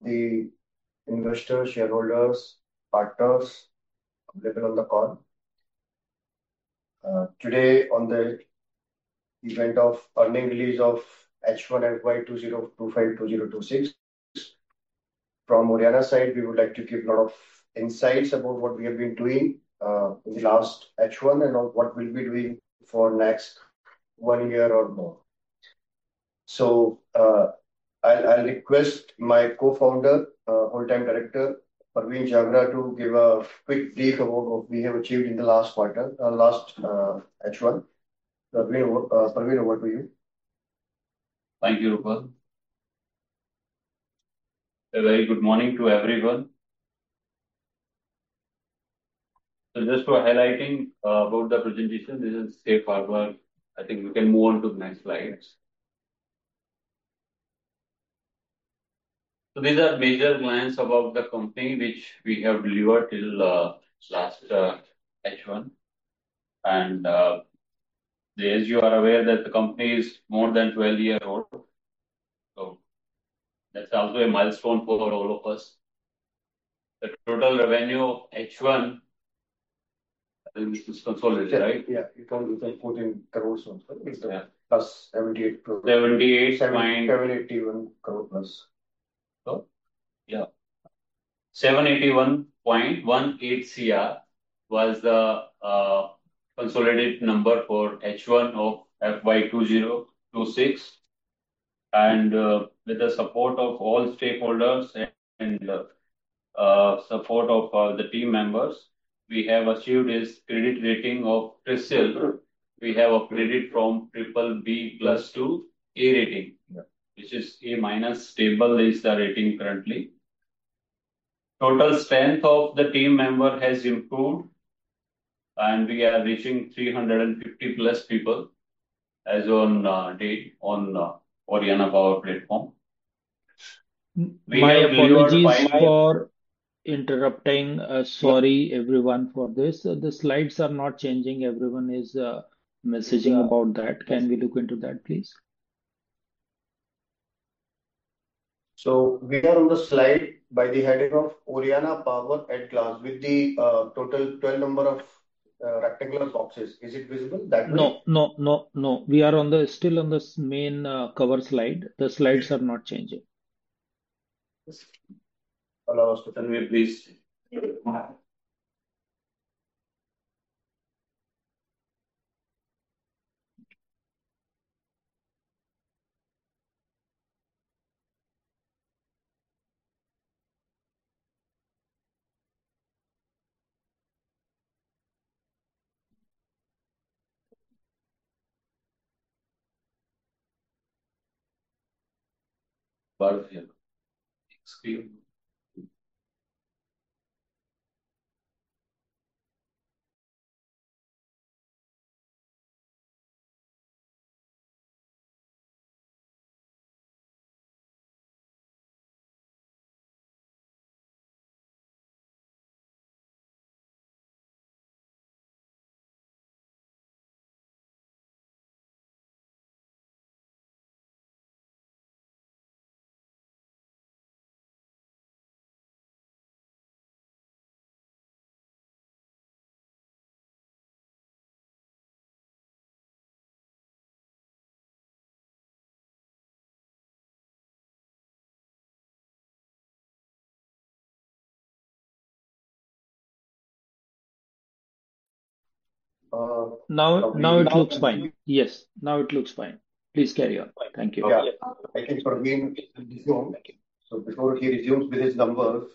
the investors, shareholders, partners available on the call. Today, on the event of earning release of H1 FY 2025-2026, from Oriana side, we would like to give a lot of insights about what we have been doing in the last H1 and what we'll be doing for next 1 year or more. So, I'll request my co-founder, whole-time director, Parveen Jagra, to give a quick brief about what we have achieved in the last quarter, last H1. Parveen, over to you. Thank you, Rupal. A very good morning to everyone. So just for highlighting about the presentation, this is safe harbor. I think we can move on to the next slides. So these are major plans about the company which we have delivered till last H1. And as you are aware that the company is more than 12-year old. So that's also a milestone for all of us. The total revenue of H1, I think this is consolidated, right? Yeah, you can put in crores also. Yeah. Plus 78 crores. 781 crore plus. So, yeah. 781.18 CR was the consolidated number for H1 of FY 2026. And with the support of all stakeholders and support of the team members, we have achieved is credit rating of CRISIL. We have upgraded from BBB+ to A rating, which is A- stable is the rating currently. Total strength of the team member has improved, and we are reaching 350+ people as on date on Oriana Power platform. My apologies for interrupting. Sorry everyone for this. The slides are not changing. Everyone is messaging about that. Can we look into that, please? So we are on the slide by the heading of Oriana Power at glance with the total 12 number of rectangular boxes. Is it visible that way? No. We are still on the main cover slide. The slides are not changing. Allow us to. Can we please? Screen. Now it looks fine. Yes, now it looks fine. Please carry on. Thank you. Yeah, I think Parveen resumed. So before he resumes with his numbers,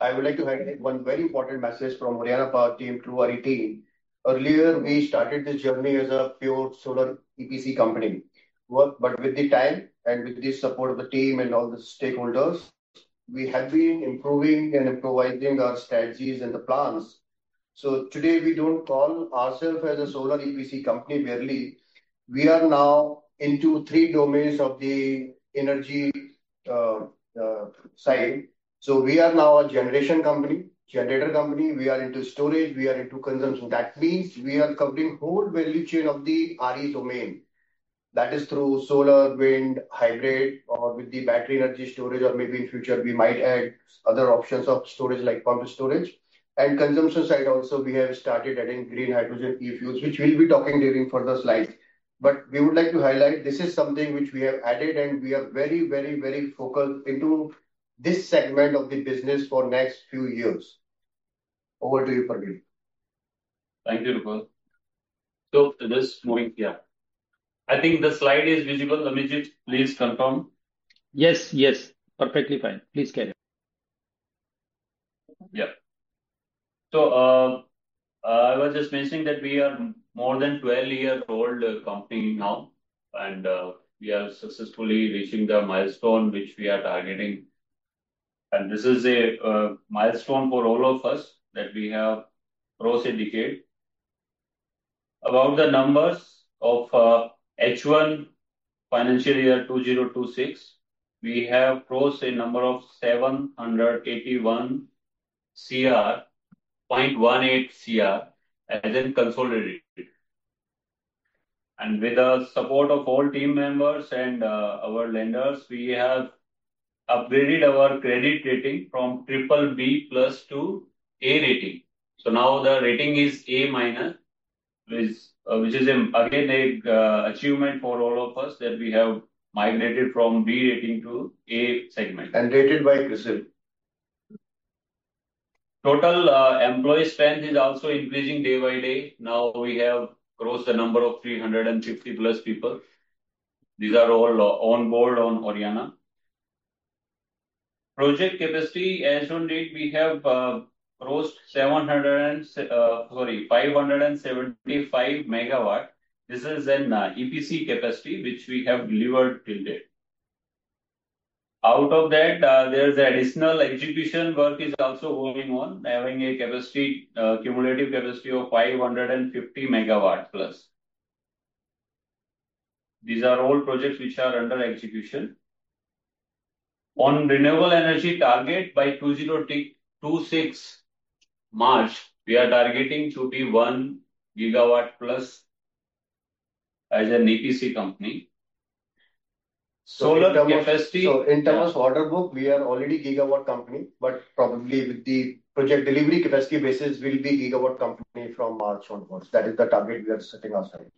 I would like to highlight one very important message from Oriana Power team to our team. Earlier, we started this journey as a pure solar EPC company. But with the time and with the support of the team and all the stakeholders, we have been improving and improvising our strategies and the plans. So today, we don't call ourselves as a solar EPC company merely. We are now into 3 domains of the energy side. So we are now a generator company. We are into storage. We are into consumption. That means we are covering whole value chain of the RE domain. That is through solar, wind, hybrid, or with the battery energy storage, or maybe in future we might add other options of storage like pumped storage. And consumption side also, we have started adding green hydrogen e-fuels, which we'll be talking during further slides. But we would like to highlight this is something which we have added, and we are very, very, very focused into this segment of the business for next few years. Over to you, Praveen. Thank you, Rupal. So this moving here. I think the slide is visible. Amijit, please confirm. Yes, yes, perfectly fine. Please carry on. Yeah. So I was just mentioning that we are more than 12-year-old company now, and we are successfully reaching the milestone which we are targeting. And this is a milestone for all of us that we have crossed a decade. About the numbers of H1 financial year 2026, we have crossed a number of 781 CR, 0.18 CR as in consolidated. And with the support of all team members and our lenders, we have upgraded our credit rating from triple B plus to A rating. So now the rating is A minus, which is again a achievement for all of us that we have migrated from B rating to A segment. And rated by CRISIL. Total employee strength is also increasing day by day. Now we have crossed the number of 350 plus people. These are all on board on Oriana. Project capacity, as on date, we have crossed 575 megawatt. This is an EPC capacity which we have delivered till date. Out of that, there's additional execution work is also going on, having a capacity, cumulative capacity of 550 megawatt plus. These are all projects which are under execution. On renewable energy target by 2026 March, we are targeting to be 1 gigawatt plus as an EPC company. Solar capacity. So in terms of order book, we are already gigawatt company, but probably with the project delivery capacity basis, will be gigawatt company from March onwards. That is the target we are setting ourselves.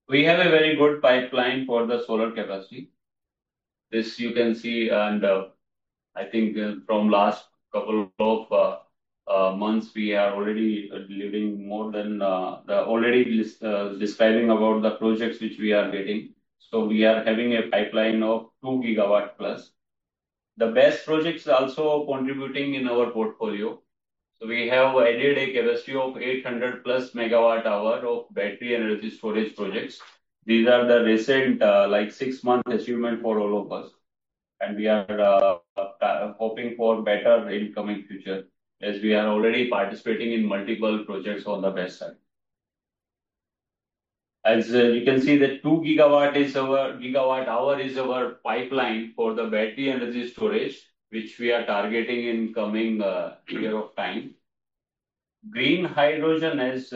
We have a very good pipeline for the solar capacity. This you can see, and I think from last couple of months, we are already delivering more than describing about the projects which we are getting. So we are having a pipeline of 2 gigawatt plus. The best projects also contributing in our portfolio. So we have added a capacity of 800 plus megawatt hour of battery energy storage projects. These are the recent like 6 month achievement for all of us. And we are hoping for better in coming future as we are already participating in multiple projects on the west side. As you can see, that 2 gigawatt hour is our pipeline for the battery energy storage, which we are targeting in coming year of time. Green hydrogen, as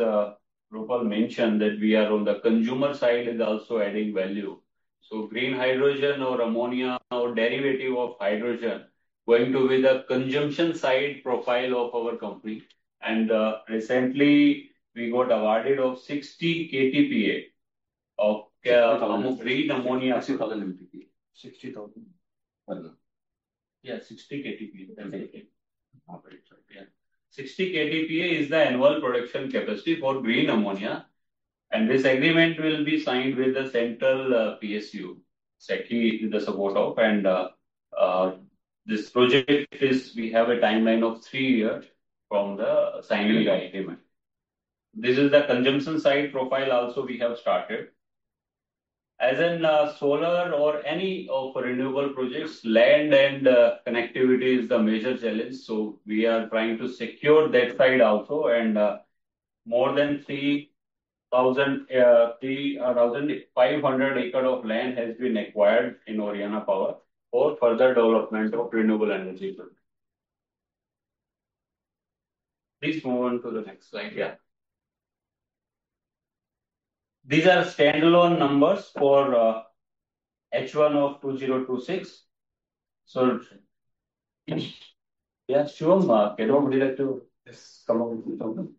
Rupal mentioned, that we are on the consumer side is also adding value. So green hydrogen or ammonia or derivative of hydrogen going to be the consumption side profile of our company. And recently we got awarded of 60 KTPA of green ammonia. 60,000 MTPA. 60,000. Yeah, 60 KTPA. Yeah. 60 KTPA is the annual production capacity for green ammonia. And this agreement will be signed with the central PSU, SECI with the support of, and this project is, we have a timeline of 3 years from the signing the agreement. This is the consumption side profile also we have started. As in solar or any of renewable projects, land and connectivity is the major challenge. So we are trying to secure that side also, and more than 3,500 acres of land has been acquired in Oriana Power for further development of renewable energy. Please move on to the next slide. Yeah. These are standalone numbers for H1 of 2026. So, yeah, Shivam, would you like to come up with something?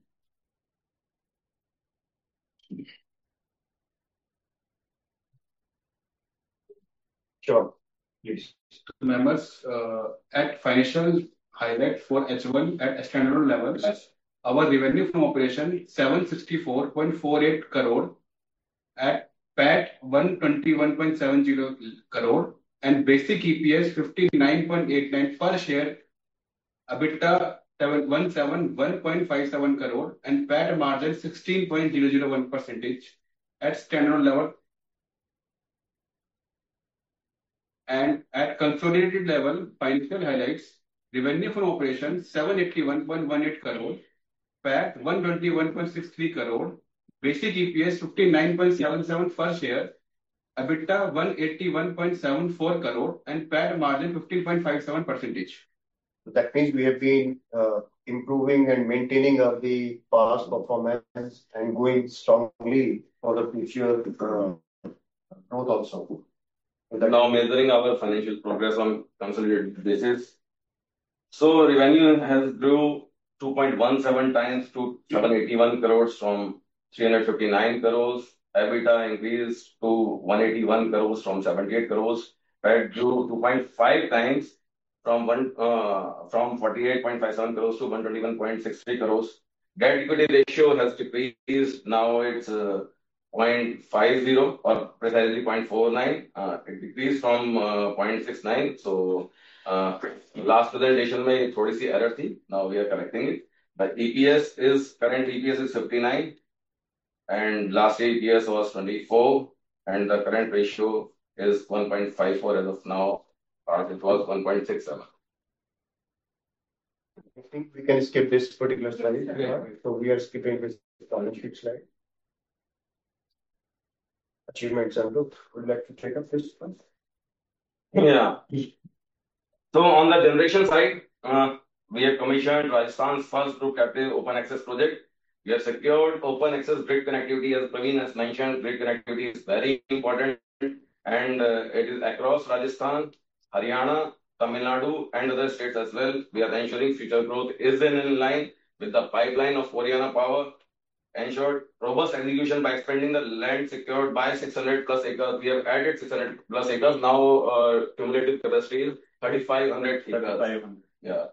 Sure, please. Members, at financial highlight for H1 at standalone levels, our revenue from operation 764.48 crore, at PAT 121.70 crore, and basic EPS 59.89 per share, EBITDA 171.57 crore, and PAT margin 16.001% at standalone level. And at consolidated level, financial highlights, revenue from operations 781.18 crore, PAT 121.63 crore, basic EPS 59.77 per share, EBITDA 181.74 crore, and PAT margin 15.57%. That means we have been improving and maintaining the past performance and going strongly for the future growth also. Now measuring our financial progress on consolidated basis. So revenue has grew 2.17 times to 781 crores from 359 crores. EBITDA increased to 181 crores from 78 crores. PAT grew 2.5 times from 48.57 crores to 121.63 crores. Debt equity ratio has decreased. Now it's 0.50 or precisely 0.49. It decreased from 0.69. So last presentation में थोड़ी सी error थी. Now we are correcting it. But current EPS is 59, and last year EPS was 24, and the current ratio is 1.54 as of now. It was 1.67. I think we can skip this particular slide. Yeah. So we are skipping this balance sheet slide. Achievements and group. Would you like to take up this one? Yeah. So on the generation side, we have commissioned Rajasthan's first group captive open access project. We have secured open access grid connectivity. As Praveen has mentioned, grid connectivity is very important, and it is across Rajasthan, Haryana, Tamil Nadu, and other states as well. We are ensuring future growth is in line with the pipeline of Haryana Power. Ensured robust execution by expanding the land secured by 600 plus acres. We have added 600 plus acres. Now cumulative capacity is 3,500 acres. Yeah.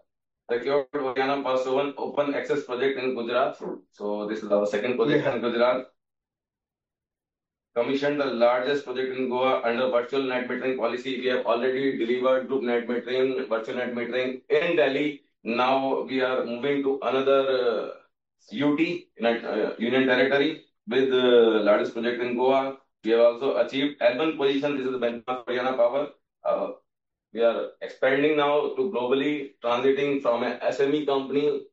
Secured Haryana Power open access project in Gujarat. So this is our second project in Gujarat. Commissioned the largest project in Goa under virtual net metering policy. We have already delivered group net metering, virtual net metering in Delhi. Now we are moving to another UT, Union Territory, with the largest project in Goa. We have also achieved L1 position. This is the benchmark for Haryana Power. We are expanding now to globally, transiting from an SME company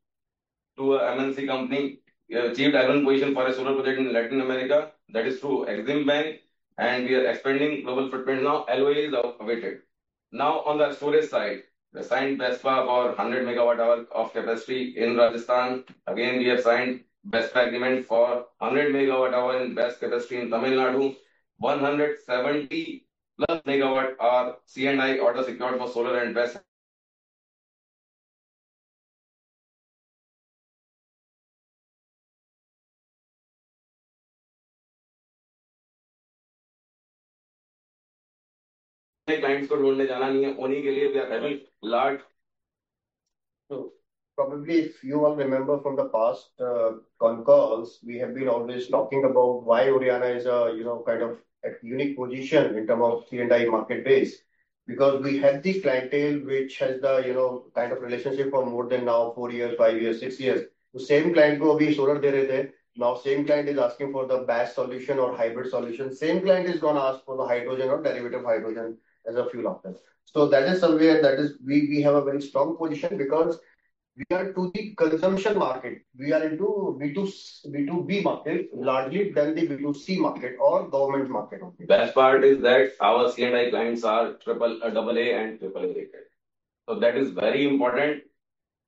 to a MNC company. We have achieved L1 position for a solar project in Latin America. That is through Exim Bank, and we are expanding global footprint now. LOA is awaited. Now on the storage side, we signed BESPA for 100 megawatt hour of capacity in Rajasthan. Again, we have signed BESPA agreement for 100 megawatt hour in BESS capacity in Tamil Nadu. 170 plus megawatt hour C&I order secured for solar and BESS. Clients को ढूंढने जाना नहीं है, उन्हीं के लिए we are having large. So probably if you all remember from the past con calls, we have been always talking about why Haryana is a kind of a unique position in terms of C&I market base, because we have the clientele which has the kind of relationship for more than now 4 years, 5 years, 6 years. The same client को अभी solar दे रहे थे. Now same client is asking for the BAS solution or hybrid solution. Same client is going to ask for the hydrogen or derivative hydrogen as a fuel option. So that is somewhere that is we have a very strong position because we are to the consumption market. We are into B2B market largely than the B2C market or government market. Best part is that our C&I clients are AA and AAA rated. So that is very important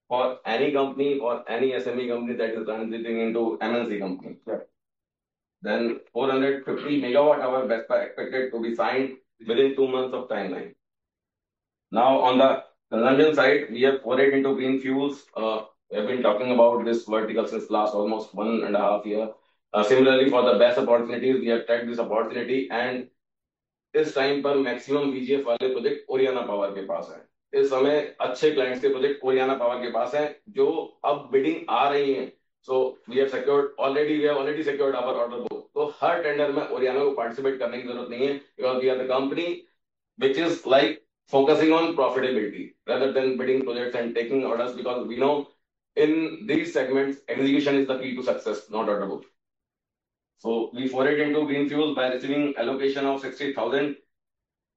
for any company or any SME company that is transiting into MNC company. Yeah. Then 450 megawatt hour BESS are expected to be signed within 2 months of timeline. Now, on the consumption side, we have forayed into green fuels. We have been talking about this vertical since last almost 1.5 years. Similarly, for the BESS opportunities, we have tagged this opportunity, and इस time पर maximum VGF वाले project Oriana power के पास है। इस समय अच्छे clients के project Oriana power के पास हैं, जो अब बिडिंग आ रही हैं। So we have already secured our order book. तो हर टेंडर में ओरियाना को पार्टिसिपेट करने की जरूरत नहीं है, because we are the company which is like focusing on profitability rather than bidding projects and taking orders, because we know in these segments execution is the key to success, not order book. So we forayed into green fuels by receiving allocation of 60,000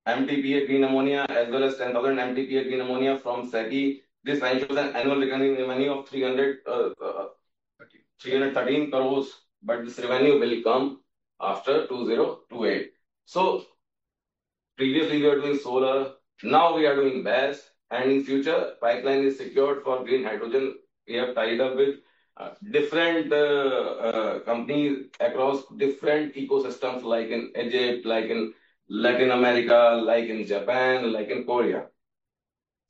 MTPA green ammonia as well as 10,000 MTPA green ammonia from SECI. This ensures an annual recurring revenue of 313 crores, but this revenue will come after 2028. So previously we were doing solar, now we are doing BESS, and in future pipeline is secured for green hydrogen. We have tied up with different companies across different ecosystems, like in Egypt, like in Latin America, like in Japan, like in Korea.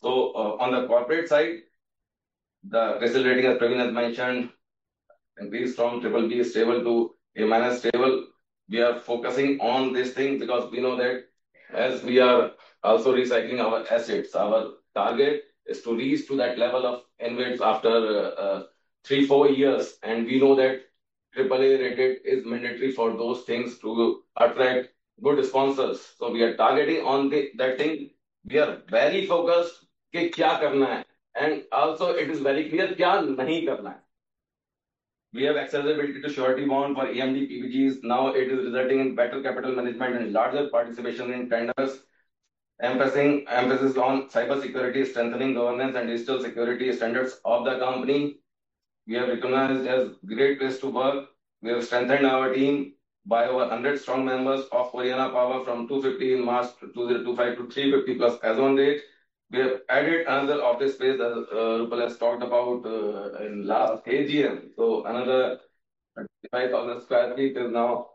So on the corporate side, the credit rating, as Praveen has mentioned, increased from BBB stable to A- stable. We are focusing on this thing because we know that as we are also recycling our assets, our target is to reach to that level of InvITs after 3-4 years, and we know that AAA rated is mandatory for those things to attract good sponsors. So we are targeting on that thing. We are very focused कि क्या करना है, and also it is very clear क्या नहीं करना है. We have accessibility to surety bond for AMD PPGs. Now it is resulting in better capital management and larger participation in tenders. Emphasis on cyber security, strengthening governance and digital security standards of the company. We have recognized as great place to work. We have strengthened our team by over 100 strong members of Oriana Power from 250 in March 2025 to 350 plus as on date. We have added another office space, as Rupal has talked about in last AGM. So another 35,000 square feet is now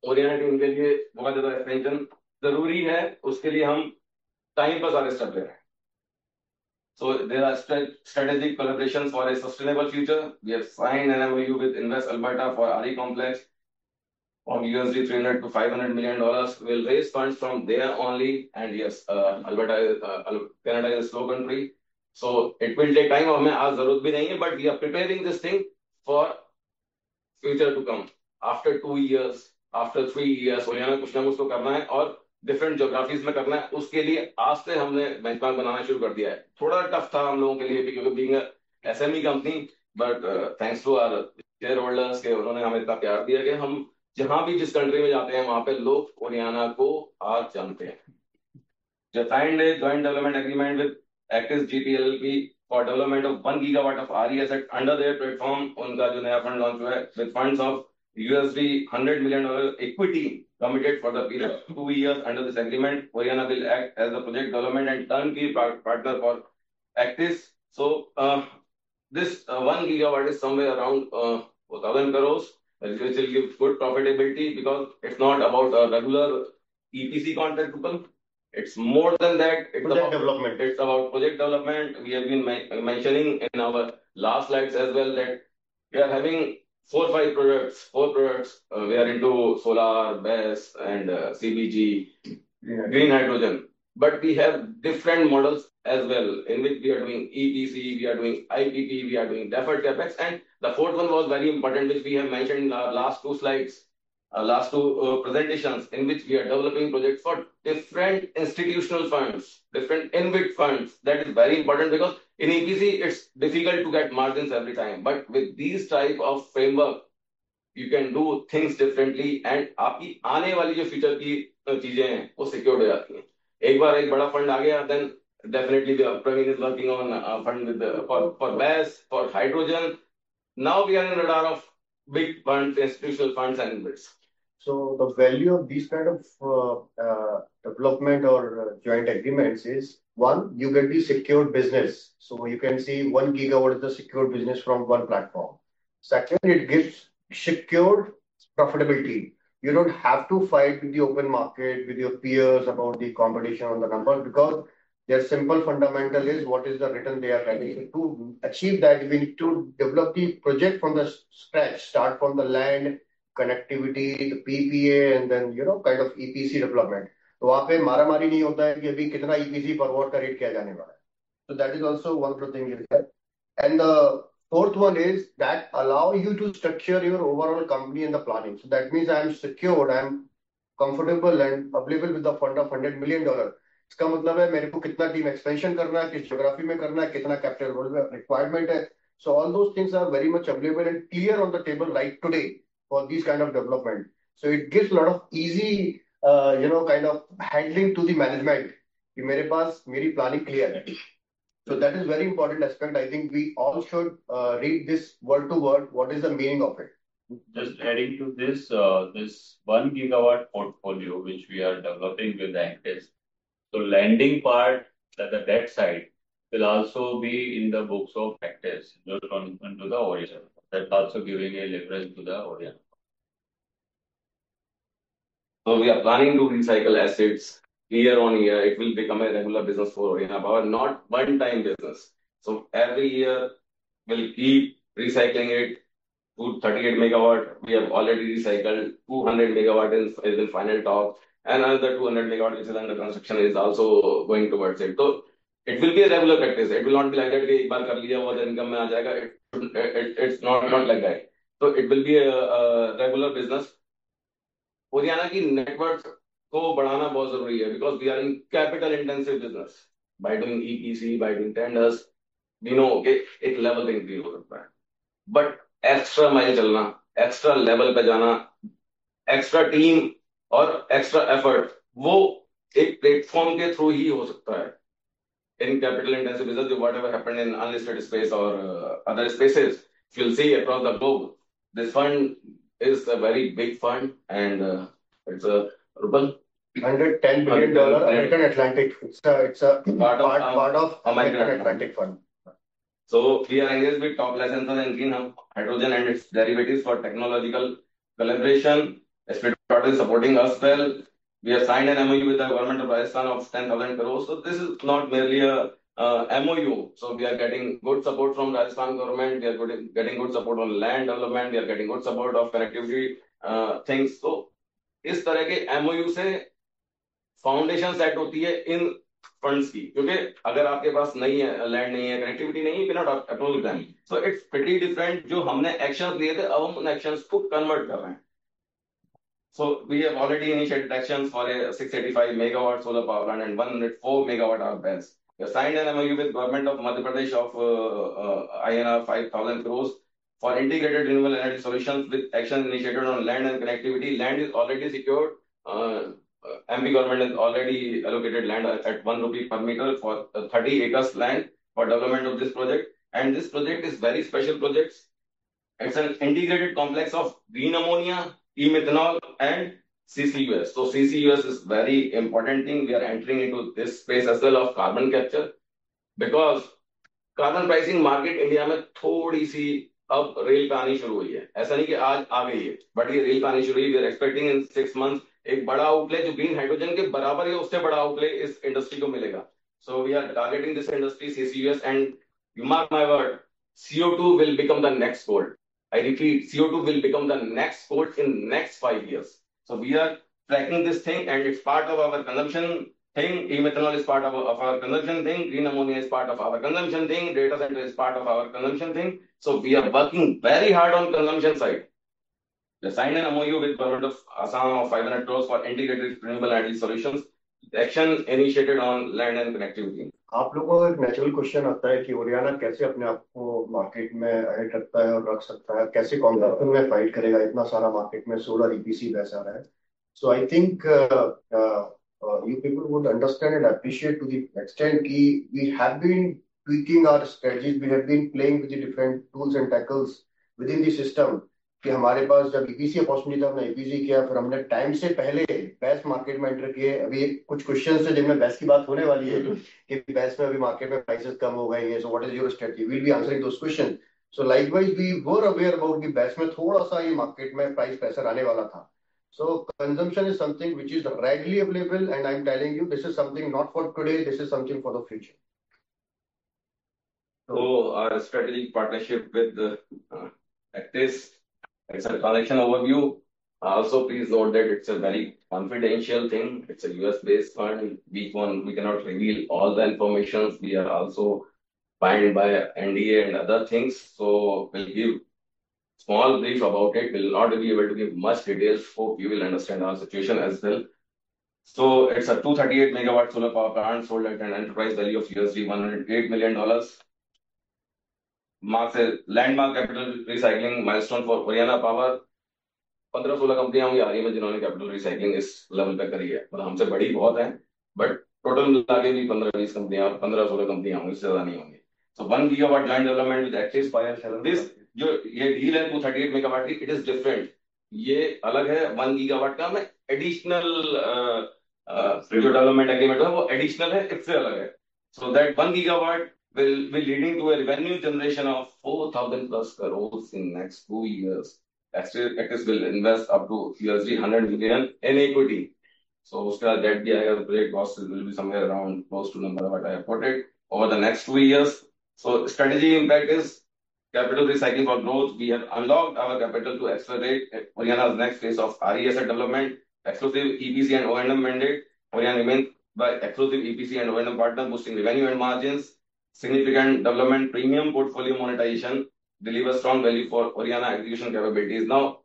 Oriana team के लिए बहुत ज़्यादा expansion जरूरी है, उसके लिए हम time पर सारे स्टेप ले रहे हैं. So there are strategic collaborations for a sustainable future. We have signed an MOU with Invest Alberta for RE complex from $300 to $500 million. We'll raise funds from there only. And yes, Canada is a slow country, so it will take time. हमें आज जरूरत भी नहीं है, but we are preparing this thing for future to come. After 2 years, after 3 years, Oriana कुछ ना कुछ तो करना है और डिफरेंट ज्योग्राफीज में करना है. उसके लिए आज से हमने बेंचमार्क बनाना शुरू कर दिया है. थोड़ा टफ था हम लोगों के लिए भी, क्योंकि being SME company, but thanks to our shareholders के उन्होंने हमें इतना प्यार दिया कि हम जहां भी जिस कंट्री में जाते हैं वहां पे लोग ओरियाना को आज जानते हैं. Signed a joint development agreement with Actis GP LLP for development of 1 gigawatt of RE asset under their platform. उनका जो नया फंड लॉन्च हुआ है with funds of $100 million equity committed for the period of 2 years. Under this agreement, Oriana will act as the project development and turnkey partner for Actis. So this 1 gigawatt is somewhere around 1,000 crores, which will give good profitability, because it's not about a regular EPC contract. It's more than that. It's Project about development. It's about project development. We have been mentioning in our last slides as well that we are having 4-5 products. 4 products. We are into solar, BESS, and CBG, green hydrogen. But we have different models as well, in which we are doing EPC, we are doing IPP, we are doing deferred capex, and the fourth one was very important, which we have mentioned in our last 2 slides. Last 2 presentations, in which we are developing projects for different institutional funds, different InvIT funds. That is very important, because in EPC it's difficult to get margins every time, but with these type of framework you can do things differently, and आपकी आने वाली जो future की चीजें हैं वो secured हो जाती हैं. एक बार एक बड़ा फंड आ गया, then definitely Praveen is working on a fund with for BESS, for hydrogen. Now we are in radar of big funds, institutional funds, and InvITs. So the value of these kind of development or joint agreements is, one, you get the secured business. So you can see 1 gigawatt is the secured business from one platform. Second, it gives secured profitability. You don't have to fight with the open market, with your peers about the competition on the numbers, because their simple fundamental is what is the return they are getting. To achieve that, we need to develop the project from the scratch, start from the land, connectivity, the PPA, and then, kind of EPC development. तो वहाँ पे मारामारी नहीं होता है कि अभी कितना EPC पर वॉट का रेट किया जाने वाला है. So that is also one of the things is there. And the fourth one is that allow you to structure your overall company and the planning. So that means I am secured, I am comfortable and available with the fund of $100 million. इसका मतलब है मेरे को कितना team expansion करना है, किस geography में करना है, कितना कैपिटल रिक्वायरमेंट है. So all those things are very much available and clear on the table right today for these kind of development. So it gives a lot of easy, kind of handling to the management कि मेरे पास मेरी planning clear है. So that is very important aspect. I think we all should read this word to word. What is the meaning of it? Just adding to this, this 1 gigawatt portfolio which we are developing with Antis. So lending part, the debt side, will also be in the books of Antis, not into the Orient. That's also giving a leverage to the Orient. So we are planning to recycle assets year on year. It will become a regular business for Oriana Power, not one-time business. So every year we'll keep recycling it. To 38 megawatt, we have already recycled. 200 megawatt is in final talk, and another 200 megawatt which is under construction is also going towards it. So it will be a regular practice. It will not be like that कि एक बार कर लिया वो तो income में आ जाएगा. It's not like that. So it will be a regular business. Oriana की network को बढ़ाना बहुत जरूरी है because we are in capital intensive business. By doing EPC, by doing tenders, we know कि एक level पे increase हो सकता है. But एक्स्ट्रा माइल चलना, एक्स्ट्रा लेवल पे जाना, एक्स्ट्रा टीम और एक्स्ट्रा एफर्ट, वो एक प्लेटफॉर्म के थ्रू ही हो सकता है. In capital intensive business, whatever happened in unlisted space or other spaces, if you'll see across the globe, this fund is a very big fund and it's a ruble. $110 billion American Atlantic. It's a part of American Atlantic Fund. So we are engaged with top licensors in green hydrogen and its derivatives for technological collaboration. SPDOT is supporting us well. We have signed an MOU with the government of Rajasthan of 10,000 crores. So this is not merely a MOU. So we are getting good support from Rajasthan government. We are getting good support on land development. We are getting good support of connectivity things. So इस तरह के MOU से foundation set होती है इन funds की, क्योंकि अगर आपके पास नहीं है, लैंड नहीं है, कनेक्टिविटी नहीं है, बिना approval plan. So it's pretty different. जो हमने एक्शंस लिए थे, अब हम उन एक्शंस को कन्वर्ट कर रहे हैं. So we have already initiated actions for a 685 megawatt solar power plant and 104 megawatt hour BESS. We have signed an MOU with government of Madhya Pradesh of INR 5,000 crores for integrated renewable energy solutions with actions initiated on land and connectivity. Land is already secured. MP government has already allocated land at 1 rupee per meter for 30 acres land for development of this project. And this project is very special project. It's an integrated complex of green ammonia, e-methanol and CCUS. So CCUS is very important thing. We are entering into this space as well of carbon capture because carbon pricing market India में थोड़ी सी अब rail पे आनी शुरू हुई है. ऐसा नहीं कि आज आ गई है, बट ये रेल पे आनी शुरू हुई. We are expecting in 6 months एक बड़ा आउटले जो ग्रीन हाइड्रोजन के बराबर है, उससे बड़ा आउटले इस इंडस्ट्री को मिलेगा. So we are targeting this industry CCUS and you mark my word, CO2 will become the next gold. I repeat, CO2 will become the next gold in next 5 years. So we are tracking this thing and it's part of our consumption thing. E-methanol is part of our consumption thing. Green ammonia is part of our consumption thing. Data center is part of our consumption thing. So we are working very hard on consumption side. We signed an MOU with government of Assam of 500 crores for integrated renewable energy solutions. Action initiated on land and connectivity. आप लोगों को एक natural question आता है कि Oriana कैसे अपने आप को मार्केट में ऐड रखता है और रख सकता है, कैसे कॉम्पिटिशन में फाइट करेगा, इतना सारा मार्केट में सोलर EPC वैसा रहा है. So I think you people would understand and appreciate to the extent कि we have been tweaking our strategies, we have been playing with the different tools and tackles within the system. कि हमारे पास जब EPC opportunity था, हमने EPC किया, फिर हमने time से पहले बैस मार्केट में एंटर किए. अभी कुछ क्वेश्चन है जिनमें बैस की बात होने वाली है कि बैस में अभी मार्केट में प्राइसेस कम हो गए हैं. So what is your strategy? We'll be answering those question. So likewise, we were aware about कि बैच में थोड़ा सा ये मार्केट में प्राइस प्रेशर आने वाला था. So consumption is something which is readily available, and I'm telling you, this is something not for today. This is something for the future. So our strategic partnership with Actis, it's a transaction overview. Also, please note that it's a very confidential thing. It's a US-based fund. We cannot reveal all the information. We are also bound by NDA and other things. So we'll give small brief about it. We'll not be able to give much details. Hope you will understand our situation as well. So it's a 238 megawatt solar power plant sold at an enterprise value of $108 million. Marks a landmark capital recycling milestone for Oriana Power. 15-16 कंपनियां होंगी हाल ही में जिन्होंने capital recycling इस level पे करी है. मतलब हमसे बड़ी बहुत है, बट टोटल मिला के भी 15-20 कंपनियां, 15-16 कंपनियां होंगी, इससे ज्यादा नहीं होंगी. So 1 gigawatt land development with Actis. This जो ये डील है 238 मेगावाट की, इट इज डिफरेंट. ये अलग है. 1 गीगावाट का मैं एडिशनल जो डेवलपमेंट एग्रीमेंट है वो एडिशनल है, इससे अलग है. So that 1 gigawatt will be leading to a revenue generation of 4,000 plus crores in next 2 years. Actis will invest up to $100 million in equity. So उसका debt भी आएगा. Project cost will be somewhere around close to number what I have put it over the next 2 years. So strategy impact is capital recycling for growth. We have unlocked our capital to accelerate Oriana's next phase of RE asset development. Exclusive EPC and O&M mandate. Oriana remains by exclusive EPC and O&M partner, boosting revenue and margins. Significant development, premium portfolio monetization, deliver strong value for Oriana execution capabilities. Now,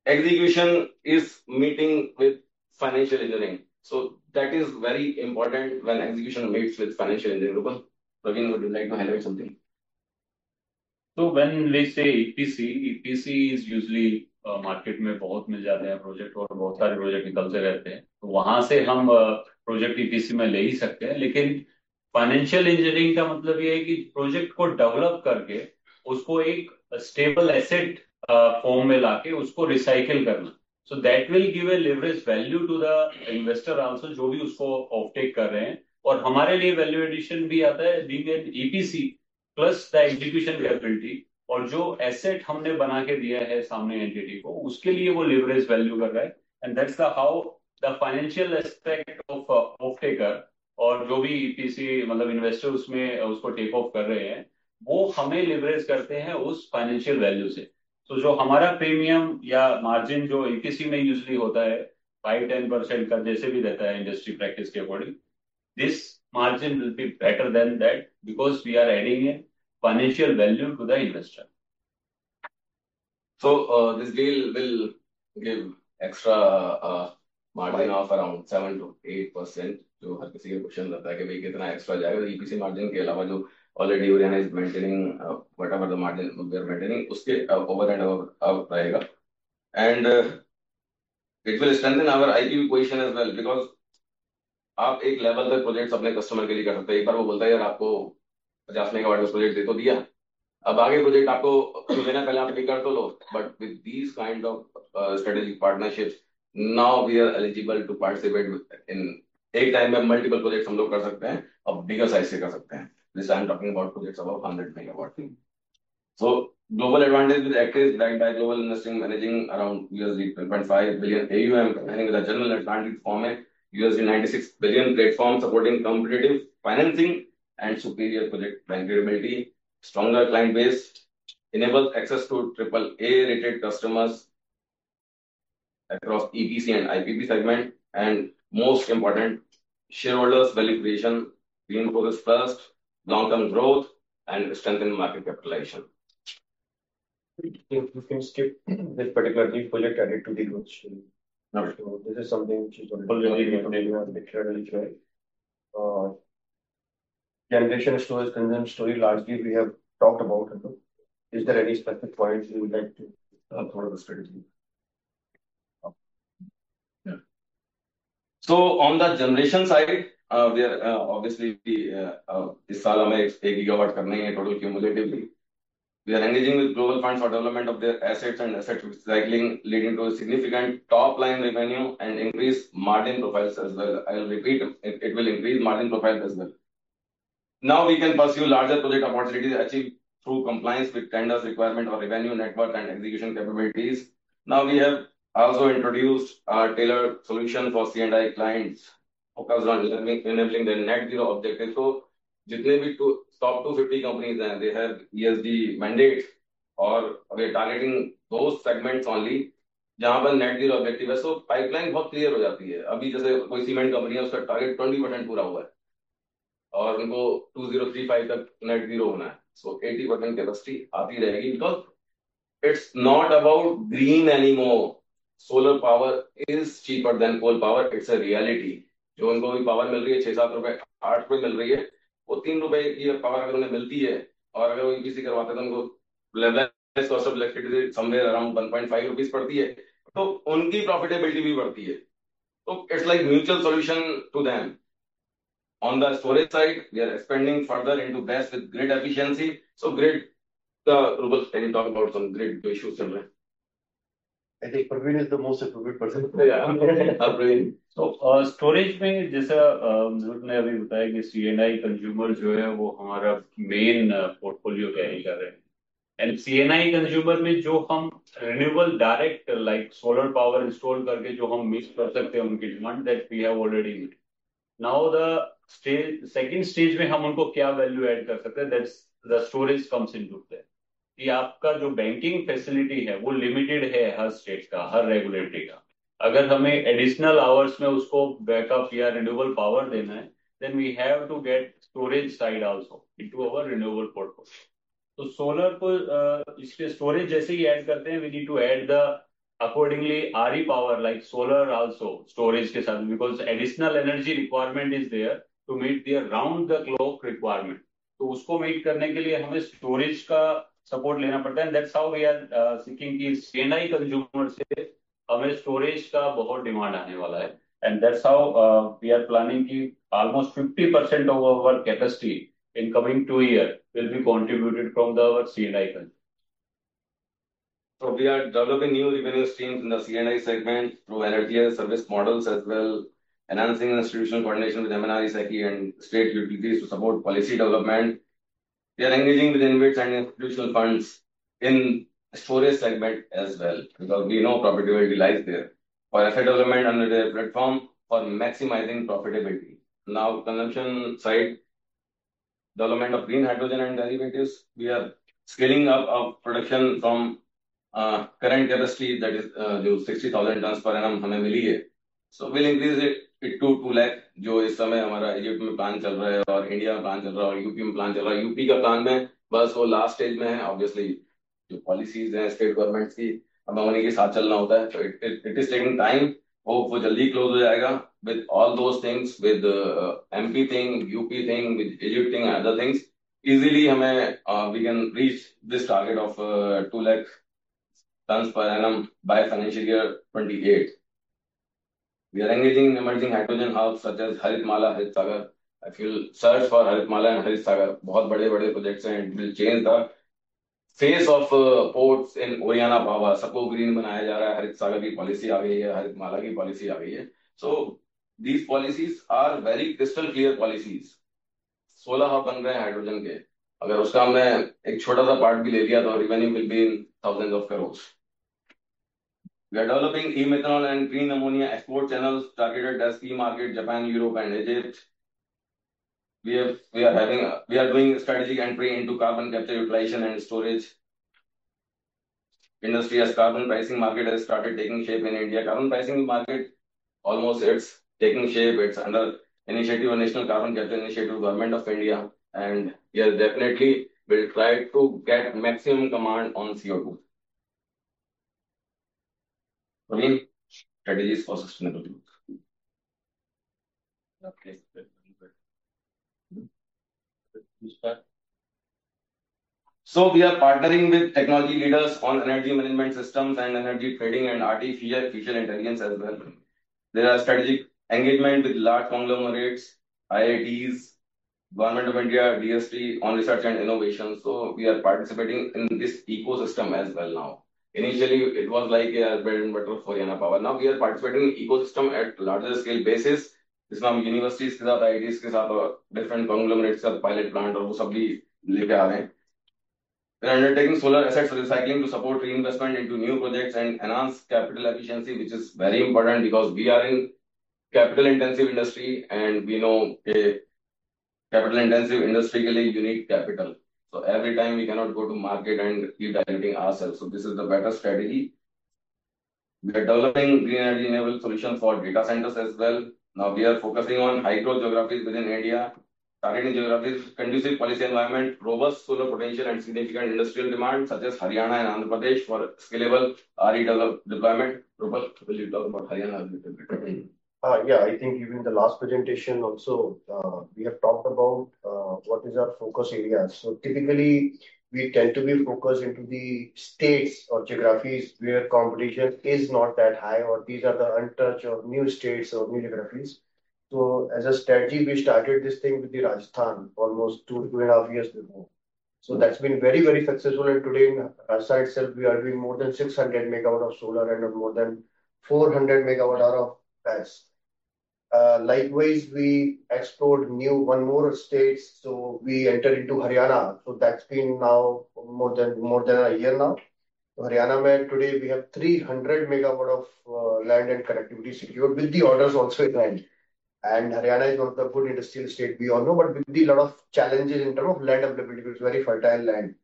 execution is meeting with financial engineering. So that is very important when execution meets with financial engineering. Praveen, would you like to highlight something? So when we say EPC is usually market में बहुत मिल जाते हैं project, और बहुत सारे project निकलते रहते हैं, तो वहां से हम प्रोजेक्ट EPC में ले ही सकते हैं. लेकिन फाइनेंशियल इंजीनियरिंग का मतलब ये है कि प्रोजेक्ट को डेवलप करके उसको एक स्टेबल एसेट फॉर्म में लाके उसको रिसाइकिल करना. So that will give a leverage value to the investor also, जो भी उसको ऑफटेक कर रहे हैं. और हमारे लिए वैल्यू एडिशन भी आता है being an EPC plus the execution capability. और जो एसेट हमने बना के दिया है सामने एंटिटी को, उसके लिए वो लिवरेज वैल्यू कर रहा है. And that's the how the financial aspect of offtaker और जो भी EPC मतलब इन्वेस्टर उसमें उसको टेक ऑफ कर रहे हैं, वो हमें लिवरेज करते हैं उस फाइनेंशियल वैल्यू से. तो जो हमारा प्रीमियम या मार्जिन जो EPC में यूजली होता है 5-10% का, जैसे भी रहता है इंडस्ट्री प्रैक्टिस के according, this margin will be better than that because we are adding a financial value to the investor. So this deal will give extra margin of around 7 to 8%. जो हर किसी का क्वेश्चन रहता है कि भाई कितना extra जाएगा. EPC मार्जिन के अलावा जो already Oriana is maintaining whatever the margin we are maintaining, उसके ओवर एंड अब रहेगा. And it will strengthen our IPP position as well, because आप एक लेवल तक प्रोजेक्ट्स अपने कस्टमर के लिए कर सकते हैं. एक बार वो बोलता है यार आपको 50 मेगावाट का प्रोजेक्ट दे तो दिया, अब आगे प्रोजेक्ट आपको देना पहले आप पे कर तो लो. But with these kind of strategic partnerships now we are eligible to participate in एक टाइम में मल्टीपल प्रोजेक्ट्स हम लोग कर सकते हैं और बिगर साइज से कर सकते हैं. This I am talking about projects above 100 megawatt. So global advantage with Actis, backed by global investing, managing around $12.5 billion AUM, combining with a general Atlantic format, $96 billion platform supporting competitive financing and superior project bankability, stronger client base, enables access to AAA rated customers across EPC and IPP segment, and most important, shareholders value creation, reinforces trust, long-term growth, and strengthen market capitalization. You can skip this particular new project added to the growth story. So this is something which is already declared. Generation storage, consumption story, largely we have talked about. Is there any specific points you would like to follow the strategy? So on the generation side, we are obviously इस साल हमें 1 gigawatt करने हैं total cumulatively. We are engaging with global funds for development of their assets and asset recycling, leading to a significant top line revenue and increased margin profiles as well. I will repeat, it will increase margin profiles as well. Now we can pursue larger project opportunities, achieve through compliance with tenders requirement or revenue network and execution capabilities. Now we have also introduced our tailored solution for C&I clients focused on enabling the net zero objective. So जितने भी top 250 companies हैं, they have ESG mandates और we are targeting those segments only जहां पर net zero objective है. सो pipeline बहुत clear हो जाती है. अभी जैसे कोई सीमेंट कंपनी है, उसका टारगेट 20% पूरा हुआ है और उनको 2035 तक नेट जीरो होना है. सो 80% कैपेसिटी आती रहेगी because it's not about green anymore. Solar power is cheaper than coal power. It's a reality. जो उनको भी पावर मिल रही है 6-7 रुपए 8 रुपए मिल रही है, वो 3 रुपए की पावर अगर उन्हें मिलती है और अगर वो ईपीसी करवाते हैं तो उनको levelised cost of electricity somewhere around 1.5 rupees पड़ती है, तो उनकी प्रॉफिटेबिलिटी भी बढ़ती है. तो it's like mutual solution to them. On the storage side, we are expanding further into BESS with grid efficiency. So grid, Rubal, can you talk about some grid issues चल रहे हैं? I think Praveen is the most appropriate person. Praveen. तो storage में जैसा ज़रूर ने अभी बताया कि सीएनआई कंज्यूमर जो है वो हमारा मेन पोर्टफोलियो कैरी कर रहे हैं. एंड सीएनआई कंज्यूमर में जो हम renewable direct like solar power install करके जो हम मीट कर सकते हैं उनकी demand, that we have already meet. Now the stage, second stage में हम उनको क्या वैल्यू ऐड कर सकते हैं, that's the storage comes into play. कि आपका जो बैंकिंग फैसिलिटी है वो लिमिटेड है हर स्टेट का, हर रेगुलेटरी का. अगर हमें एडिशनल आवर्स में उसको बैकअप या रिन्यूएबल पावर देना है, then we have to get storage side also into our renewable portfolio. तो सोलर को इसके स्टोरेज जैसे ही ऐड करते हैं, we need to add the accordingly RE power like solar also storage के साथ, because additional energy requirement is there to meet their round the clock requirement. तो उसको मीट करने के लिए हमें स्टोरेज का सपोर्ट लेना पड़ता है. That's how we are seeking की सीएनआई कंज्यूमर से हमें स्टोरेज का बहुत डिमांड आने वाला है. And that's how we are planning की almost 50% of our capacity in coming 2 years will be contributed from the our C&I country. So we are developing new revenue streams in the C&I segment through energy as service models as well, enhancing institutional coordination with MNRE, SECI and state utilities to support policy development. We are engaging with InvITs and institutional funds in storage segment as well because we know profitability lies there. For asset development under their platform for maximizing profitability. Now consumption side, development of green hydrogen and derivatives. We are scaling up of production from current capacity that is जो 60,000 tons per annum हमें मिली है. So we'll increase it to 2 lakh जो इस समय हमारा Egypt में plan चल रहा है और इंडिया में प्लान चल रहा है और यूपी में प्लान चल रहा है. यूपी का प्लान में बस वो लास्ट स्टेज में है. ऑब्वियसली जो पॉलिसीज हैं स्टेट गवर्नमेंट्स की, हमें उन्हीं के साथ चलना होता है. तो it is taking time. Hope वो जल्दी क्लोज हो जाएगा with all those things, with MP thing, UP thing, with Egypt thing and other things. Easily हमें we can reach this target of 2 lakh tons per annum by financial year 28. We are engaging in emerging hydrogen hubs such as Haritmala, Harit Sagar. If you search for Haritmala and Harit Sagar, बहुत बड़े-बड़े projects हैं. It will change the face of ports in Oriana Bhava. सबको green बनाया जा रहा है. हरित सागर की पॉलिसी आ गई है, हरितमाला की पॉलिसी आ गई है. So these policies are very crystal clear policies. 16 hub बन रहे हैं हाइड्रोजन के. अगर उसका हमने एक छोटा सा पार्ट भी ले लिया तो revenue will be in thousands of crores. We are developing e-methanol and green ammonia export channels targeted as key market Japan, Europe, and Egypt. We are doing strategic entry into carbon capture, utilization, and storage industry as carbon pricing market has started taking shape in India. Carbon pricing market almost it's taking shape. It's under initiative of National Carbon Capture Initiative, Government of India, and yes, definitely will try to get maximum command on CO2. Praveen, strategies for sustainable growth. Okay. So we are partnering with technology leaders on energy management systems and energy trading and artificial intelligence as well. There are strategic engagement with large conglomerates, IITs, Government of India, DST on research and innovation. So we are participating in this ecosystem as well now. Initially, it was like a bread and butter for Yana Power. Now we are participating in ecosystem at larger scale basis. जिसमें हम universities के साथ, IITs के साथ और different conglomerates के साथ pilot plant और वो सब भी लेके आ रहे हैं. We're undertaking solar assets recycling to support reinvestment into new projects and enhance capital efficiency, which is very important because we are in capital intensive industry and we know capital intensive industry के लिए you need capital. So every time we cannot go to market and keep diluting ourselves. So this is the better strategy. We are developing green energy enabled solutions for data centers as well. Now we are focusing on high growth geographies within India, targeting geographies, conducive policy environment, robust solar potential, and significant industrial demand, such as Haryana and Andhra Pradesh for scalable RE deployment. Rupal, will you talk about Haryana a little bit? Yeah, I think even the last presentation also, we have talked about what is our focus areas. So typically, we tend to be focused into the states or geographies where competition is not that high, or these are the untouched or new states or new geographies. So as a strategy, we started this thing with the Rajasthan almost 2.5 years before. So that's been very, very successful. And today in Rajasthan itself, we are doing more than 600 megawatt of solar and more than 400 megawatt hour of BESS. Likewise, we explored one more states. So we entered into Haryana. So that's been now more than a year now. So Haryana, mein today we have 300 megawatt of land and connectivity secured with the orders also in hand. And Haryana is one of the good industrial state we all know, but with a lot of challenges in terms of land availability. It's very fertile land.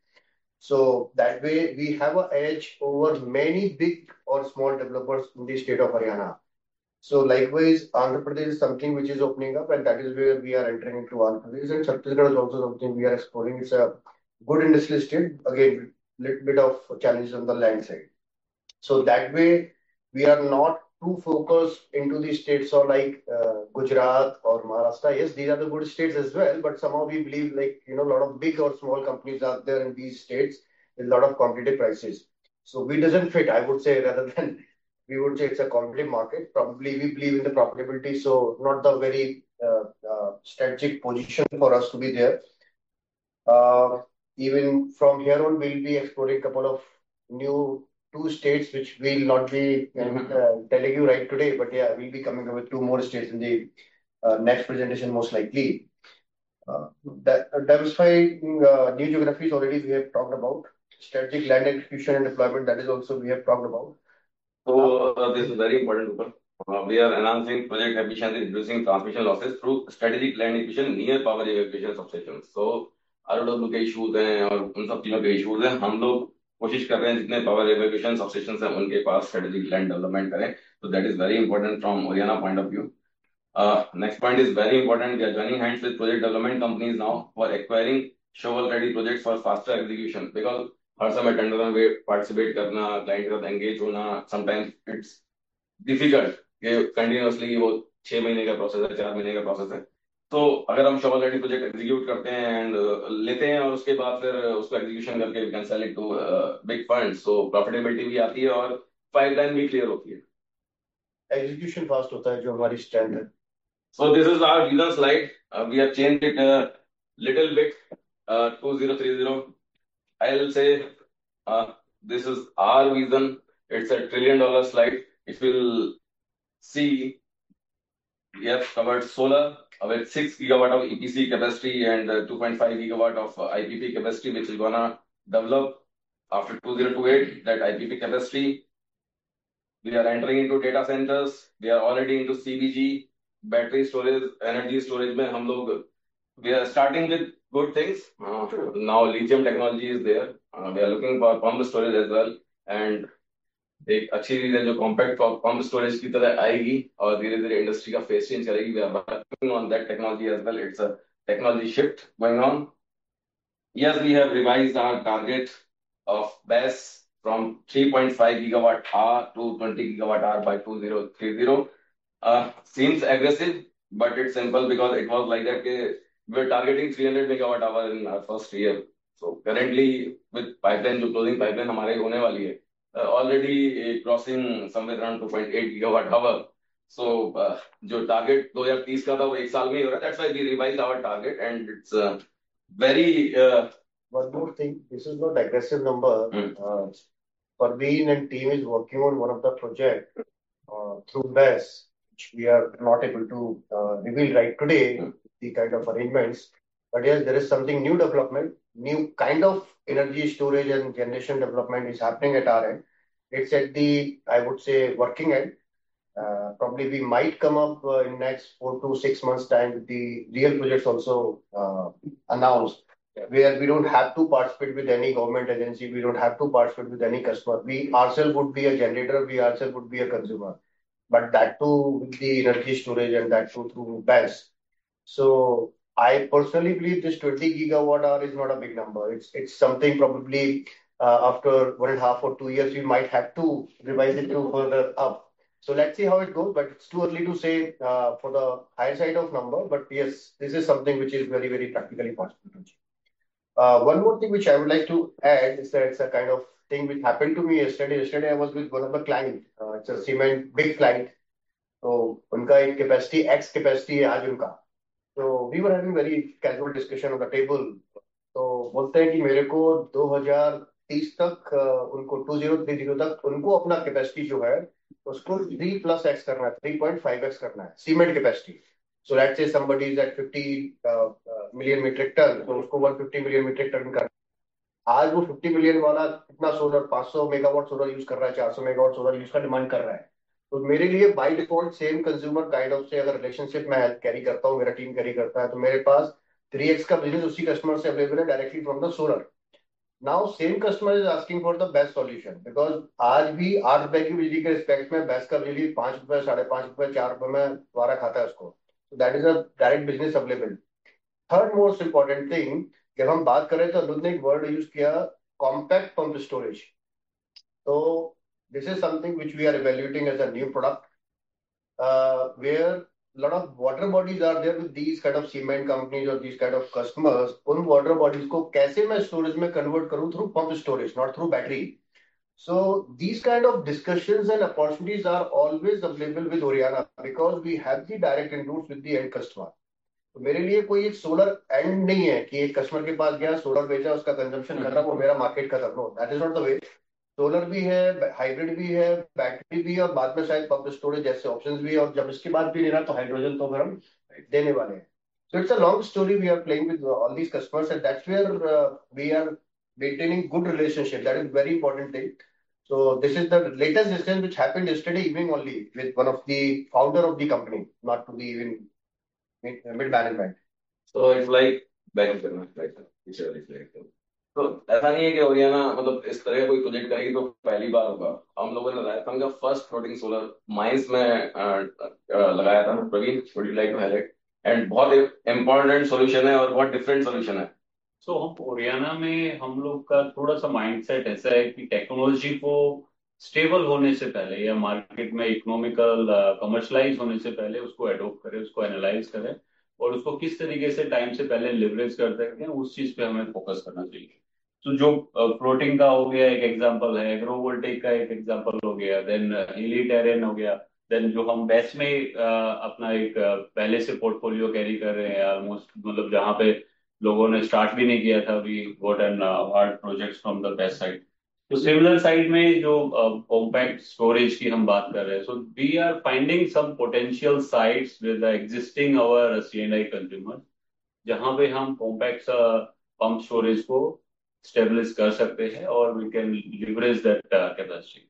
So that way we have an edge over many big or small developers in the state of Haryana. So likewise, Andhra Pradesh is something which is opening up, and that is where we are entering into Andhra Pradesh. And Chhattisgarh is also something we are exploring. It's a good industrial state. Again, little bit of challenges on the land side. So that way, we are not too focused into the states or like Gujarat or Maharashtra. Yes, these are the good states as well, but somehow we believe like, a lot of big or small companies are there in these states with a lot of competitive prices. So we doesn't fit, I would say, rather than we would say it's a competitive market. Probably we believe in the profitability, so not the very strategic position for us to be there. Even from here on, we'll be exploring a couple of new two states, which will not be telling you right today, but yeah, we'll be coming up with two more states in the next presentation, most likely. That diversifying new geographies already we have talked about. Strategic land execution and deployment, that is also we have talked about. So this is very important, Rupal. We are enhancing project efficiency, reducing transmission losses through strategic land acquisition near power evacuation substations. So ROW के issues हैं और उन सब चीजों के issues हैं. हम लोग कोशिश कर रहे हैं जितने पावर एवेक्यूएशन सबस्टेशन हैं उनके पास स्ट्रेटेजिक लैंड डेवलपमेंट करें. So that is very important from Oriana point of view. Next point is very important. We are joining hands with project development companies now for acquiring shovel-ready projects for faster execution because हर समय tender में participate करना, client के साथ engage होना, sometimes it's difficult कि continuously वो 6 महीने का प्रोसेस है, 4 महीने का प्रोसेस है. तो अगर हम शॉवल रेडी प्रोजेक्ट एग्जीक्यूट करते हैं एंड लेते हैं और उसके बाद फिर उसको एग्जीक्यूशन करके we can sell it to big funds, so profitability भी आती है और पाइपलाइन भी क्लियर होती है. एग्जीक्यूशन फास्ट होता है जो हमारी स्ट्रेंथ है. So this is our vision slide. We have changed it a little bit. 2030. I'll say this is our vision. It's $1 trillion slide. It will see we have covered solar with 6 gigawatt of EPC capacity and 2.5 gigawatt of IPP capacity, which is gonna develop after 2028. That IPP capacity. We are entering into data centers. We are already into CBG, battery storage, energy storage. में हम लोग we are starting with good things. Now lithium technology is there. We are looking for pump storage as well. And एक अच्छी चीज है जो compact pump storage की तरह आएगी और धीरे धीरे इंडस्ट्री का फेस चेंज करेगी. We are working on that technology as well. It's a technology shift going on. Yes, we have revised our target of BESS from 3.5 gigawatt hour to 20 gigawatt hour by 2030. Seems aggressive, but it's simple because it was like that. We're targeting 300 megawatt hour in our first year. So currently with pipeline, जो closing pipeline हमारे होने वाली है, already crossing somewhere around 2.8 gigawatt hour. So जो target 2030 का था वो एक साल में ही हो रहा है. That's why we revised our target and it's very. One more thing, this is not aggressive number. Parveen and team is working on one of the project through BESS, which we are not able to reveal right today, the kind of arrangements. But yes, there is something new development. new kind of energy storage and generation development is happening at our end. It's at the, I would say, working end. Probably we might come up in next 4 to 6 months time with the real projects also announced, where we don't have to participate with any government agency, we don't have to participate with any customer. We ourselves would be a generator, we ourselves would be a consumer, but that too with the energy storage and that too through BESS. So I personally believe this 20 gigawatt hour is not a big number. It's something probably after 1.5 or 2 years we might have to revise it to further up. So let's see how it goes, but it's too early to say for the higher side of number. But yes, this is something which is very, very practically possible to achieve. One more thing which I would like to add is that it's a kind of thing which happened to me yesterday. Yesterday I was with one of the client. It's a cement big client. तो उनका एक capacity x capacity है आज उनका. तो we were having very casual discussion on the table. तो बोलते हैं कि मेरे को 2030 तक उनको 2030 तक उनको अपना कैपेसिटी जो है उसको 3+X करना है, 3.5X करना है cement capacity. So let's say somebody is at 50 million metric ton, तो उसको 150 मिलियन मीट्रिक टन करना. आज वो 50 मिलियन वाला कितना सोलर 500 मेगावाट सोलर यूज कर रहा है, 400 मेगावाट सोलर यूज का डिमांड कर रहा है. तो मेरे लिए by default same consumer kind of से अगर रिलेशनशिप मैं कैरी करता हूँ, मेरा टीम कैरी करता है, तो मेरे पास 3x का बिजनेस उसी कस्टमर से अवेलेबल है directly from the solar. Now same customer is asking for the best solution, because आज भी 8 रुपए की बिजली के रिस्पेक्ट में बेस्ट का बिजली 5 रुपए, 5.5 रुपए, 4 रुपए में द्वारा खाता है उसको. That is a direct business available. Third most important thing, जब हम बात करें तो अनुज ने एक वर्ड यूज किया, कॉम्पैक्ट पंप स्टोरेज. तो this is something which we are evaluating as a new product, where a lot of water bodies are there with these kind of cement companies or these kind of customers. उन water bodies को कैसे मैं storage में convert करूँ through pump storage, not through battery. So these kind of discussions and opportunities are always available with Oriana because we have the direct inroads with the end customer. तो मेरे लिए कोई एक सोलर एंड नहीं है कि एक कस्टमर के पास गया, सोलर बेचा, उसका कंजम्पशन खत्म, वो मेरा मार्केट खत्म. No, that is not the way. Solar भी है, हाइब्रिड भी है, बैटरी भी है, और बाद में शायद पंप स्टोरेज जैसे ऑप्शंस भी है, और जब इसके बाद भी लेना तो हाइड्रोजन तो फिर हम देने वाले हैं. So it's a long story. We are playing with all these customers and that's where we are maintaining good relationship. That is very important thing. So this is the latest discussion which happened yesterday evening only with one of the founder of the company, not to the even mid management. So it's like bank करना, like तो ऐसा नहीं है कि Oriana मतलब इस तरह का कोई प्रोजेक्ट करेगी तो पहली बार होगा. हम लोगों ने राजस्थान का फर्स्ट फ्लोटिंग सोलर माइंस में लगाया था. Praveen, would you like to highlight? And बहुत इंपॉर्टेंट सॉल्यूशन है और बहुत डिफरेंट सॉल्यूशन है. सो हम ओरियाना में हम लोग का थोड़ा सा माइंडसेट ऐसा है कि टेक्नोलॉजी को स्टेबल होने से पहले या मार्केट में इकोनॉमिकल कमर्शलाइज होने से पहले उसको एडोप्ट करें, उसको एनालाइज करें, और उसको किस तरीके से टाइम से पहले लिवरेज कर सकते हैं, उस चीज पे हमें फोकस करना चाहिए. तो जो फ्लोटिंग का हो गया एक एग्जांपल है, एग्रोवोल्टेक का एक एग्जांपल हो गया, देन हिली टेरेन हो गया, देन जो हम बेस्ट में अपना एक पहले से पोर्टफोलियो कैरी कर रहे हैं ऑलमोस्ट, मतलब जहां पे लोगों ने स्टार्ट भी नहीं किया था, we got an hard projects from the best side. तो सिमिलर साइड में जो कॉम्पैक्ट स्टोरेज की हम बात कर रहे हैं, so we are finding some potential sites with existing our C&I consumer, जहां पे हम कॉम्पैक्ट पंप स्टोरेज को स्टेबलिश कर सकते हैं और we can leverage that capacity.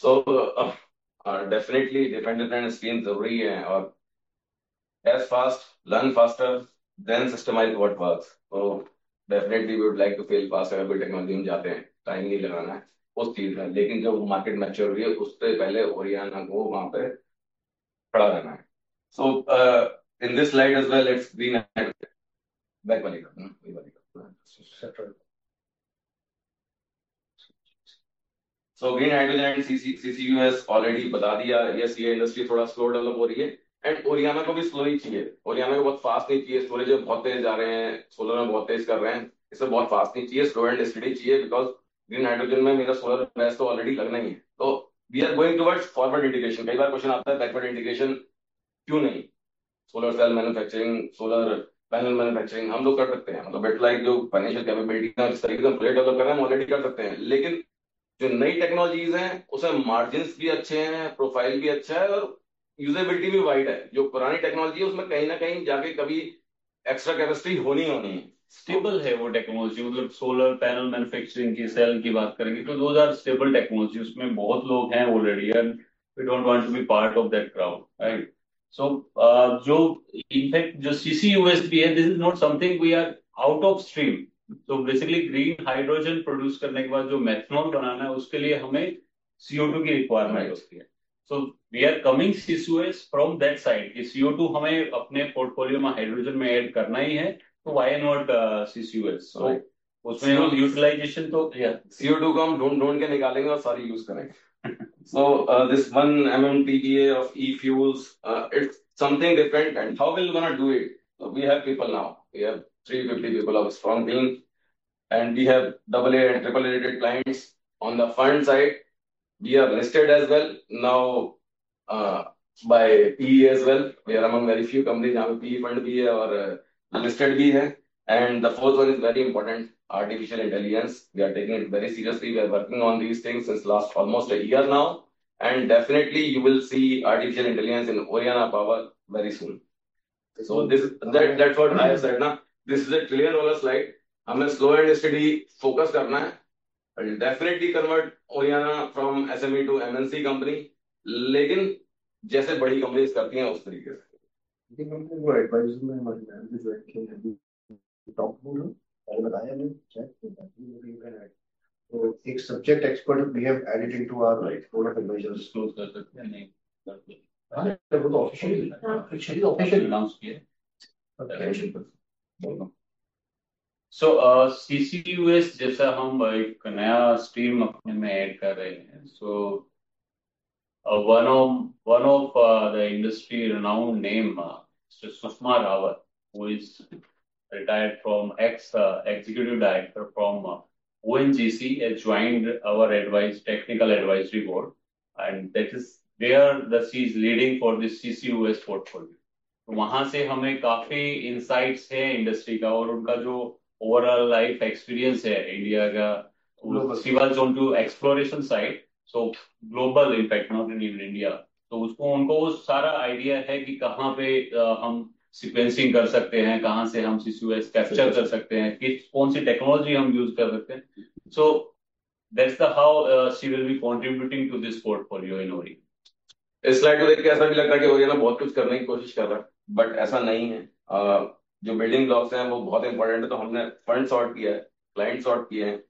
So definitely dependent scheme जरूरी है, और as fast learn faster than systemise what works. तो definitely we would like to fail fast. अगर कोई टेक्नोलॉजी में जाते हैं, टाइम नहीं लगाना है उस चीज में, लेकिन जब मार्केट मैच्योर हुई है उससे पहले ओरियाना को वहां पे खड़ा रहना है. So in this slide as well, it's green back वाली का. So green hydrogen and CCUS already बता दिया. यस, ये इंडस्ट्री थोड़ा स्लो डेवलप हो रही है, एंड ओरियाना को भी स्लो ही चाहिए. ओरियाना को बहुत फास्ट नहीं चाहिए. स्टोरेज में बहुत तेज जा रहे हैं, सोलर में बहुत तेज कर रहे हैं, इसमें बहुत फास्ट नहीं चाहिए, स्लो एंड स्टडी चाहिए. बिकॉज ग्रीन हाइड्रोजन में मेरा सोलर बेस तो ऑलरेडी लगना ही है. तो we are going towards forward integration. कई बार क्वेश्चन आता है बैकवर्ड इंटीग्रेशन क्यों नहीं? Solar cell manufacturing, solar panel manufacturing हम लोग कर सकते हैं. मतलब बेट लाइक जो फाइनेंशियल कैपेबिलिटी है, इस तरीके से प्रोजेक्ट डेवलप कर रहे हैं, हम ऑलरेडी कर सकते हैं. लेकिन जो नई टेक्नोलॉजीज हैं उसमें मार्जिन भी अच्छे हैं, प्रोफाइल भी अच्छा है, और यूजेबिलिटी भी वाइड है. जो पुरानी टेक्नोलॉजी है उसमें कहीं ना कहीं जाके कभी एक्स्ट्रा कैपेसिटी होनी है. स्टेबल है वो टेक्नोलॉजी, मतलब सोलर पैनल मैन्युफैक्चरिंग की, सेल की बात करेंगे तो दोज आर स्टेबल टेक्नोलॉजी, उसमें बहुत लोग हैं already and we don't want to be part of that crowd, right? So जो इनफैक्ट जो CCUS भी है, this is not something we are out of stream. तो बेसिकली ग्रीन हाइड्रोजन प्रोड्यूस करने के बाद जो मेथनॉल बनाना है उसके लिए हमें CO2 की रिक्वायरमेंट होती है। So we are coming CCUS from that side कि CO2 हमें अपने पोर्टफोलियो में हाइड्रोजन में ऐड करना ही है, तो व्हाई नॉट CCUS? तो उसमें यूटिलाइजेशन तो CO2 को हम ढूंढ ढूंढ के निकालेंगे और सारी यूज करेंगे। So this 1 MMTPA of e-fuels, it's something different. And how will we gonna do it? So we have people now. We have 350 people of strong team, and we have AA and AAA rated clients. On the fund side, we are listed as well now uh, by PE as well. We are among very few companies जहाँ पे PE fund भी है और listed भी है. And the fourth one is very important, artificial intelligence. We are taking it very seriously. We are working on these things since last almost a year now. And definitely you will see artificial intelligence in Oriana Power very soon. So that's what I have said now. This is a $1 trillion slide. हमें slow and steady focus करना है. I'll definitely convert Oriana from SME to MNC company. लेकिन जैसे बड़ी companies करती हैं उस तरीके से. वो एडवाइजर में हमारे मैम भी ज्वाइन किए हैं, टॉप बोलो पहले बताया मैंने चेक तो एक subject expert we have added into our board of advisors. Close कर सकते हैं नहीं करते? हां वो तो ऑफिशियली अनाउंस किया है। ओके। सो CCUS जैसा हम एक नया स्ट्रीम अपने में ऐड कर रहे हैं, सो one of the industry renowned name, Mr. Sushma Rawat, who is retired from executive director from ONGC, has joined our technical advisory board, and that is where she is leading for this CCUS portfolio. तो वहां से हमें काफी insights है industry का, और उनका जो ओवरऑल लाइफ एक्सपीरियंस है इंडिया का, she was on to exploration side, so global impact not in India. तो उसको उनको वो सारा आइडिया है कि कहाँ पे हम सीक्वेंसिंग कर सकते हैं, कहाँ से हम CCUS कैप्चर कर सकते हैं, किस कौन सी टेक्नोलॉजी हम यूज कर सकते हैं। So that's the how she will be contributing to this portfolio in ओरी। इस स्लाइड को देख के ऐसा भी लगता है कि ओरियाना बहुत कुछ करने की कोशिश कर रहा है, बट ऐसा नहीं है। जो बिल्डिंग ब्लॉक्स हैं वो बहुत इंपॉर्टेंट है। तो हमने फंड सॉर्ट किया है, क्लाइंट सॉर्ट किए हैं,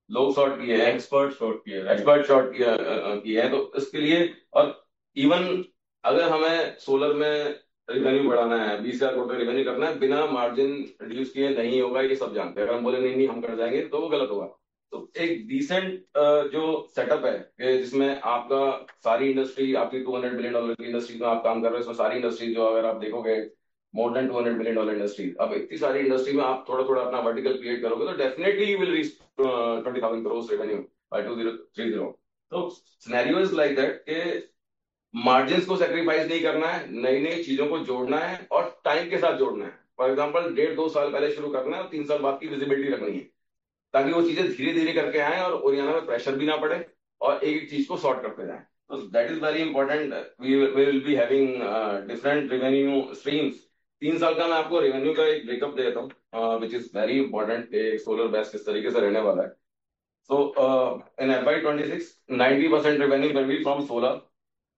लोग सॉर्ट किए हैं, एक्सपर्ट सॉर्ट किए हैं। तो इसके लिए, और इवन अगर हमें सोलर में रिवेन्यू बढ़ाना है, 20,000 करोड़ का रिवेन्यू करना है, बिना मार्जिन रिड्यूस किए नहीं होगा, ये सब जानते हैं। अगर हम बोले नहीं नहीं हम कर जाएंगे तो वो गलत होगा। तो एक डिसेंट जो सेटअप है कि जिसमें आपका सारी इंडस्ट्री, आपकी $200 बिलियन की इंडस्ट्री में आप काम कर रहे हो, इसमें सारी इंडस्ट्री जो अगर आप देखोगे मोर देन $200 बिलियन इंडस्ट्री, अब इतनी सारी इंडस्ट्री में आप थोड़ा थोड़ा अपना वर्टिकल क्रिएट करोगे तो definitely you will reach 20,000 crore revenue by 2030। तो सिनेरियो इज लाइक दैट कि मार्जिन को सेक्रीफाइस नहीं करना है, नई नई चीजों को जोड़ना है और टाइम के साथ जोड़ना है। फॉर एग्जाम्पल 1.5-2 साल पहले शुरू करना है और 3 साल बाद की विजिबिलिटी रखनी है, ताकि वो चीजें धीरे धीरे करके आए और ओरियाना में प्रेशर भी ना पड़े और एक एक चीज को सॉर्ट करते जाए। तो that is very important. We will be having different revenue streams. 3 साल का मैं आपको रेवेन्यू का एक ब्रेकअप देता हूँ, which is very important, solar base किस तरीके से रहने वाला है। So in FY26 90% revenue will be from solar,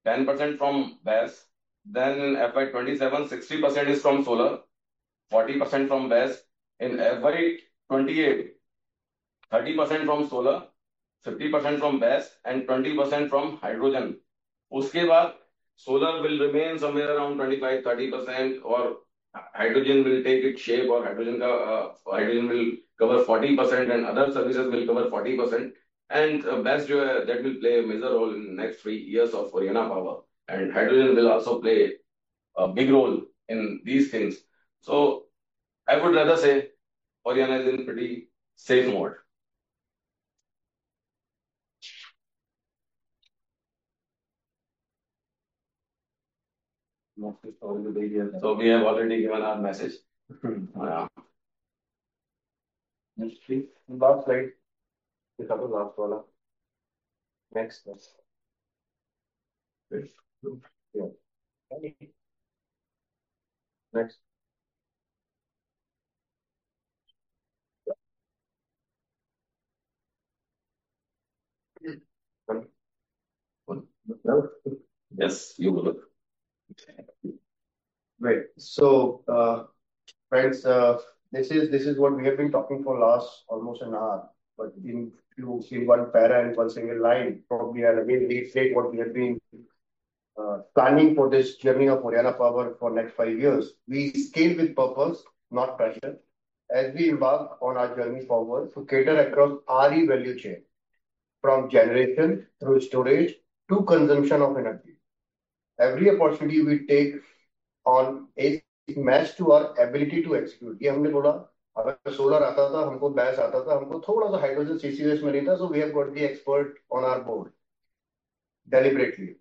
10% from BESS. Then in FY27 60% is from solar, 40% from BESS. In FY28 30% from solar, 50% from BESS, and 20% from hydrogen. उसके बाद solar will remain somewhere around 25-30%, और hydrogen will take its shape, और hydrogen will cover 40% and other services will cover 40%. And BESS जो है that will play a major role in next 3 years of Oriana Power, and hydrogen will also play a big role in these things. So I would rather say Oriana is in pretty safe mode. So we have already given our message. Next please, last slide, दिखा दो last वाला। Next next No? Yes, you will. Great. So, friends, this is what we have been talking for last almost an hour. But in one para and one single line, probably I'll again reiterate what we have been planning for this journey of Oriana Power for next 5 years. We scale with purpose, not pressure, as we embark on our journey forward to cater across RE value chain, from generation through storage to consumption of energy. Every opportunity we take on is matched to our ability to execute. ये हमने बोला, अगर solar आता था, हमको बैस आता था, हमको थोड़ा सा हाइड्रोजन CCUS में नहीं था, so we have got the expert on our board deliberately.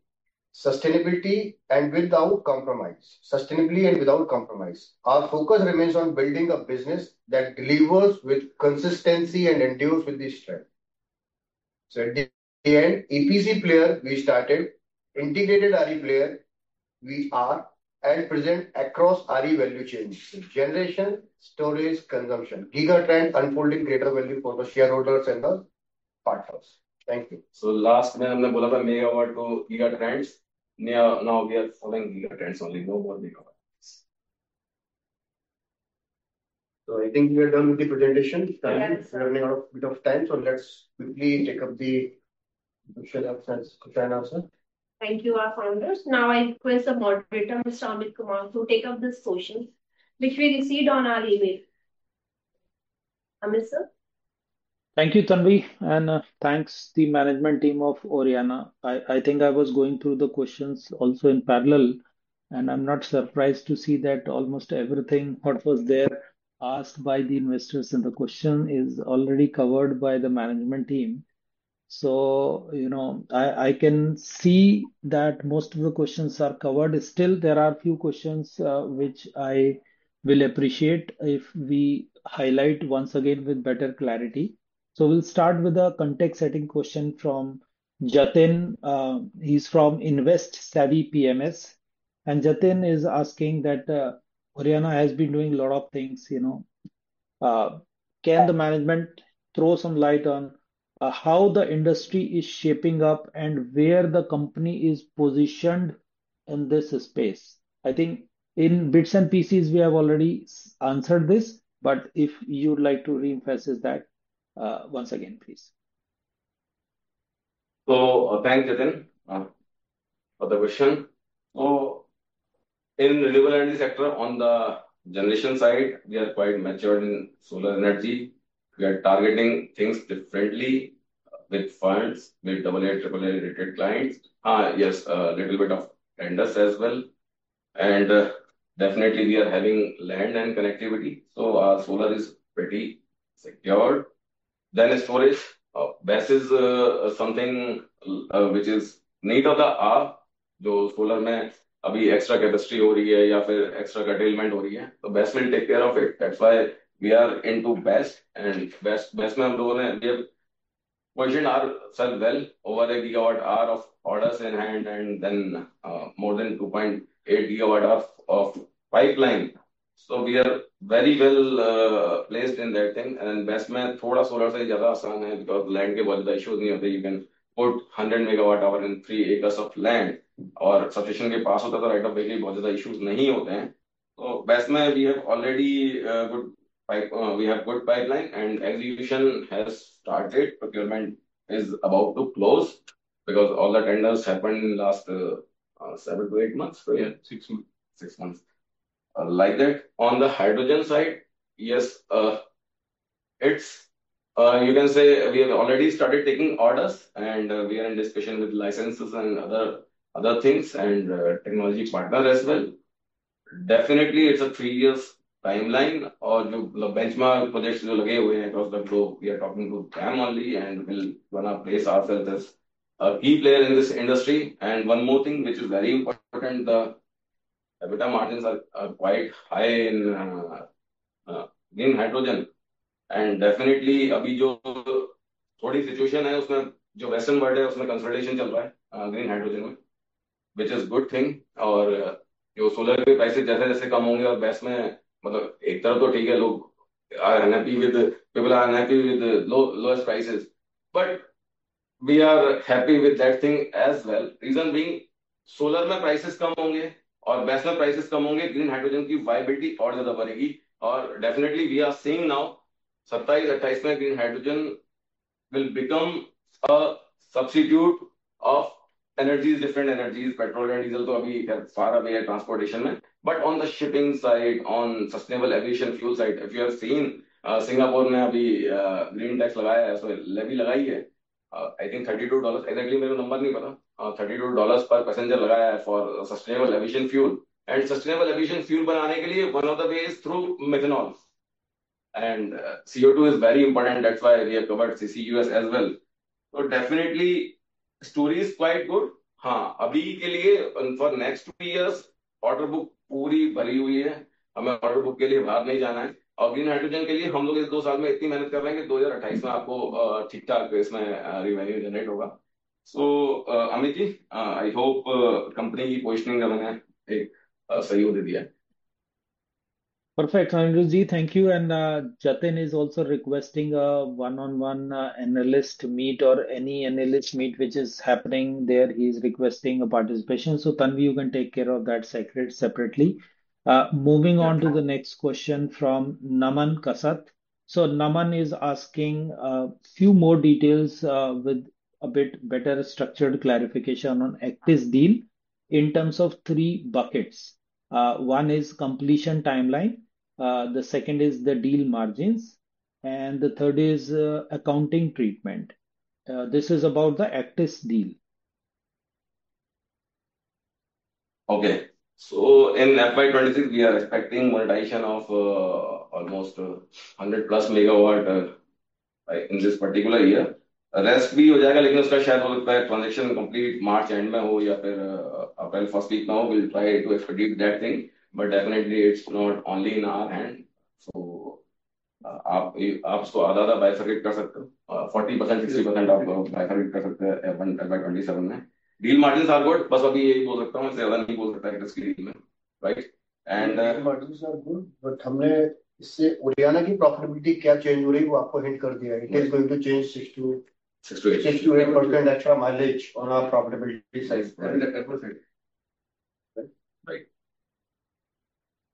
Sustainability and without compromise. Sustainably and without compromise. Our focus remains on building a business that delivers with consistency and endures with the strength. So at the end, EPC player we started, integrated RE player we are, and present across RE value chain. Generation, storage, consumption. Gigatrend unfolding greater value for the shareholders and the partners. Thank you. So last में हमने बोला था megawatt to gigatrends. Now we are following gigatrends only, no more megawatts. So I think we are done with the presentation. Yes. We're running out of bit of time, so let's quickly take up the question and answer. Thank you, our founders. Now I request the moderator, Mr. Amit Kumar, to take up this question, which we received on our email. Amit sir. Thank you, Tanvi, and thanks the management team of Oriana. I think I was going through the questions also in parallel, and I'm not surprised to see that almost everything what was there asked by the investors in the question is already covered by the management team. So, I can see that most of the questions are covered. Still, there are few questions which I will appreciate if we highlight once again with better clarity. So we'll start with a context setting question from Jatin. He's from Invest Savvy PMS. And Jatin is asking that Oriana has been doing a lot of things, can the management throw some light on how the industry is shaping up and where the company is positioned in this space? I think in bits and pieces we have already answered this, but if you'd like to re-emphasize that once again, please. So thanks, Jatin, for the question. So in renewable energy sector, on the generation side, we are quite matured in solar energy. We are targeting things differently with funds, with AA, AAA rated clients. Yes, a little bit of tenders as well. And definitely we are having land and connectivity. So our solar is pretty secured. Then storage. BESS is something which is need of the hour. जो solar में अभी extra capacity हो रही है या फिर extra curtailment हो रही है, तो BESS will take care of it. That's why we are into BESS, and BESS में हम लोगों ने we have positioned ourselves well, over a gigawatt hour of orders in hand, and then more than 2.8 gigawatt hours of pipeline. So we are very well placed in that thing. And BESS में थोड़ा solar से ज़्यादा आसान है because land के बहुत ज़्यादा issues नहीं होते. You can put 100 megawatt hour in 3 acres of land, और substation के पास होता तो right of way के बहुत ज़्यादा issues नहीं होते हैं. तो BESS में we have already we have good pipeline, and execution has started. Procurement is about to close because all the tenders happened in last 7 to 8 months. So yeah, 6 months. 6 months. Like that. On the hydrogen side, yes, it's you can say we have already started taking orders, and we are in discussion with licenses and other things, and technology partner as well. Definitely, it's a 3 years timeline, और जो benchmark projects जो लगे हुए हैं across the globe, we are talking to them only, and we'll gonna place ourselves as a key player in this industry. And one more thing which is very important, the EBITDA margins are quite high in green hydrogen. And definitely अभी जो थोड़ी situation है उसमें जो western world है उसमें consolidation चल रहा है green hydrogen में, which is good thing. और जो सोलर के प्राइसेस जैसे जैसे कम होंगे और BESS में मतलब एक तरफ तो ठीक है, लोग are unhappy with people are unhappy with the lowest prices, but we are happy with that thing as well. Reason being, solar में प्राइसेस कम होंगे और BESS में प्राइसेस कम होंगे, ग्रीन हाइड्रोजन की वायबिलिटी और ज्यादा बढ़ेगी। और definitely we are seeing now 27-28 में green hydrogen will become a substitute of energies, different energies. Petrol and diesel तो अभी far away है transportation में, but on the shipping side, on sustainable aviation fuel side, if you have seen Singapore ने अभी green tax लगाया है, so levy लगाई है, आई थिंक $32, एग्जैक्टली मेरे को नंबर नहीं पता, $32 पर पैसेंजर लगाया है for sustainable aviation fuel. And sustainable aviation fuel बनाने के लिए one of the way is through methanol, and CO2 is very important. That's why we have covered CCUS as well. So definitely story is quite good. हाँ, अभी के लिए for next 2 years order book पूरी भरी हुई है, हमें order book के लिए बाहर नहीं जाना है। और ग्रीन हाइड्रोजन के लिए हम लोग इस 2 साल में इतनी मेहनत कर रहे हैं कि 2028 में आपको ठीक ठाक इसमें रिवेन्यू जनरेट होगा। सो Amit ji, I hope company की पोजिशनिंग का मैंने एक सही दे दिया है। Perfect, Anirudhji, thank you. And Jatin is also requesting a one-on-one analyst meet or any analyst meet which is happening there. He is requesting a participation. So Tanvi, you can take care of that separately. Moving on to the next question from Naman Kasat. So Naman is asking a few more details with a bit better structured clarification on Actis deal in terms of 3 buckets. One is completion timeline. The second is the deal margins, and the third is accounting treatment. This is about the Actis deal. Okay, so in FY26 we are expecting monetization of almost 100 plus megawatt in this particular year. Rest भी हो जाएगा, लेकिन उसका शायद हो सकता है transaction complete March and में हो या फिर अप्रैल फर्स्ट वीक में हो। Will try to expedite that thing, but definitely it's not only in our hand. So आप उसको आधा आधा बाइफरकेट कर सकते हो, 40% 60% आप बाइफरकेट कर सकते हैं FY27 में। डील मार्जिन आर गुड, बस अभी यही बोल सकता हूँ, इससे ज्यादा नहीं बोल सकता किसी डील में, right. And margin are good, but हमने इससे ओरियाना की प्रॉफिटेबिलिटी क्या चेंज हो रही है वो आपको हिंट कर दिया है। It is going to change 6 to 8% extra mileage on our profitability side. Right.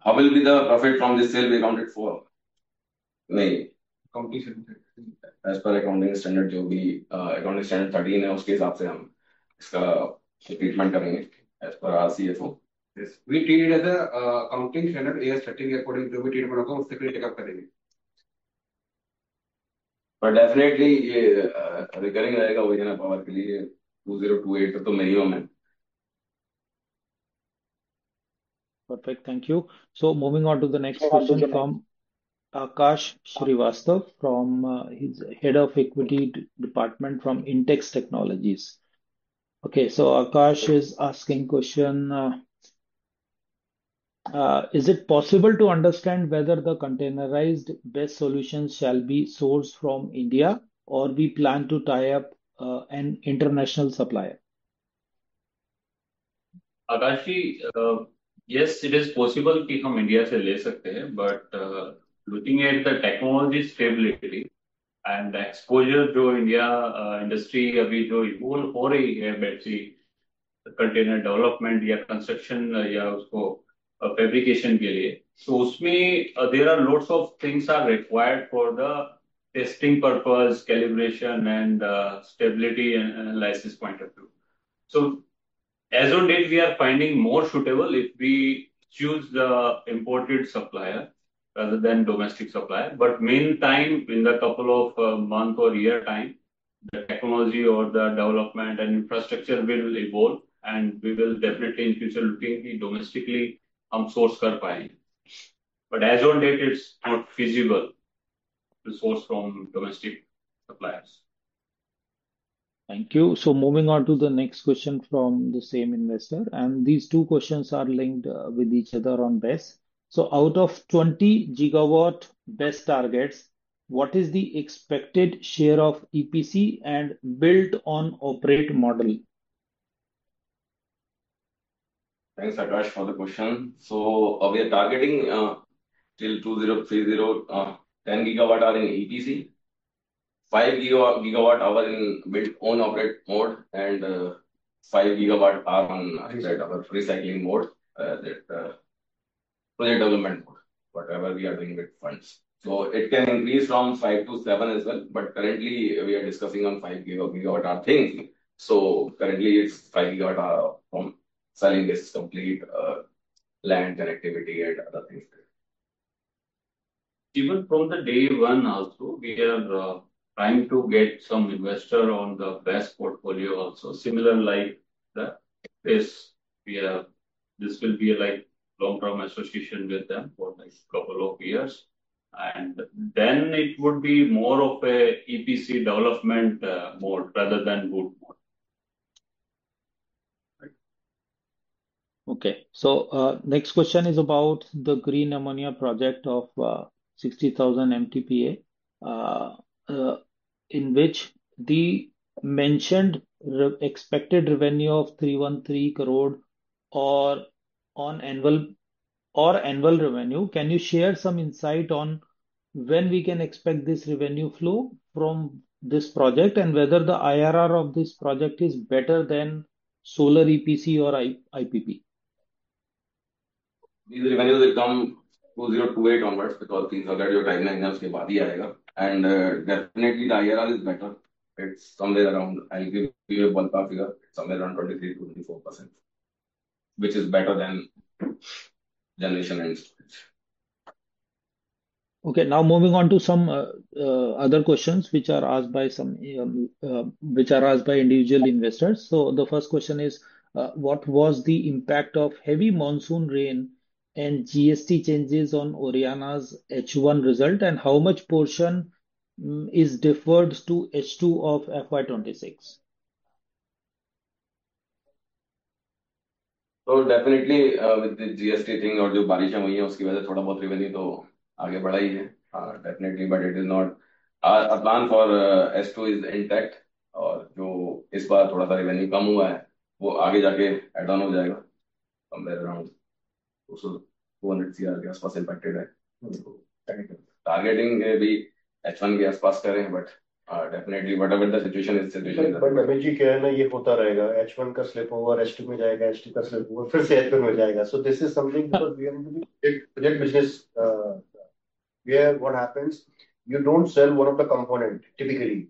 How will be the profit from this sale be accounted for? नहीं, as per accounting standard, जो भी accounting standard 13 है उसके हिसाब से हम इसका ट्रीटमेंट करेंगे as per our CFO. Yes, we treat it as a accounting standard AS 13 के according जो भी ट्रीटमेंट होगा उससे फिर टेकअप करेंगे। बट डेफिनेटली ये रिकरिंग रहेगा ओरिजिनल पावर के लिए 2028 तो मिनिमम है। Perfect, thank you. So moving on to the next question from Akash Srivastav from his head of equity department from Intex Technologies. Okay, so Akash is asking question. Is it possible to understand whether the containerized BESS solutions shall be sourced from India or we plan to tie up an international supplier? Akashi, yes, it is possible कि हम India से ले सकते हैं, but looking at the technology stability and exposure जो India industry अभी जो evolve हो रही है बैटरी कंटेनर डेवलपमेंट या कंस्ट्रक्शन या उसको फैब्रिकेशन के लिए, तो उसमें there are lots of things are required for the testing purpose, calibration and stability analysis point of view. So as on date, we are finding more suitable if we choose the imported supplier rather than domestic supplier. But meantime, in the couple of month or year time, the technology or the development and infrastructure will evolve, and we will definitely in future looking कि domestically हम source कर पाएंगे. But as on date, it's not feasible to source from domestic suppliers. Thank you. So moving on to the next question from the same investor, and these two questions are linked with each other on BESS. So out of 20 gigawatt BESS targets, what is the expected share of EPC and built on operate model? Thanks, Akash, for the question. So we are targeting till 2030 10 gigawatt are in EPC 5 gigawatt hour in build own operate mode, and 5 gigawatt hour on that our recycling mode, that project development mode, whatever we are doing with funds. So it can increase from 5 to 7 as well, but currently we are discussing on 5 gigawatt hour thing. So currently it's 5 gigawatt hour from selling this complete land connectivity and other things. Even from the day one also, we are trying to get some investor on the best portfolio also. Similar like this, this will be like long-term association with them for like couple of years. And then it would be more of a EPC development mode rather than BOOT mode. Okay. So next question is about the green ammonia project of 60,000 MTPA, in which the mentioned expected revenue of 313 crore or on annual revenue. Can you share some insight on when we can expect this revenue flow from this project, and whether the IRR of this project is better than solar EPC or IPP? These revenues will come 2028 onwards, because things are that your timeline है उसके बाद ही आएगा, and definitely the IRR is better. It's somewhere around, I'll give you a ballpark figure, somewhere around 23 to 24%, which is better than generation and storage. Okay, now moving on to some other questions which are asked by individual investors. So the first question is, what was the impact of heavy monsoon rain and GST changes on Oriana's H1 result, and how much portion is deferred to H2 of FY26? So definitely with the GST thing और जो बारिशें हुई हैं उसकी वजह से थोड़ा बहुत रेवेन्यू तो आगे बढ़ा ही है, definitely, but it is not our plan for S2 is intact, और जो इस बार थोड़ा सा रेवेन्यू कम हुआ है वो आगे जाके एड ऑन हो जाएगा, somewhere around 200 CR के आसपास इम्पैक्टेड है. टारगेटिंग भी H1 के आसपास करें, but definitely whatever the situation is, but Amit ji क्या है ना, ये होता रहेगा, H1 का स्लिप ओवर H2 में जाएगा, H2 का स्लिप ओवर फिर से H1 में जाएगा. So this is something because we are project business where what happens, you don't sell one of the component typically.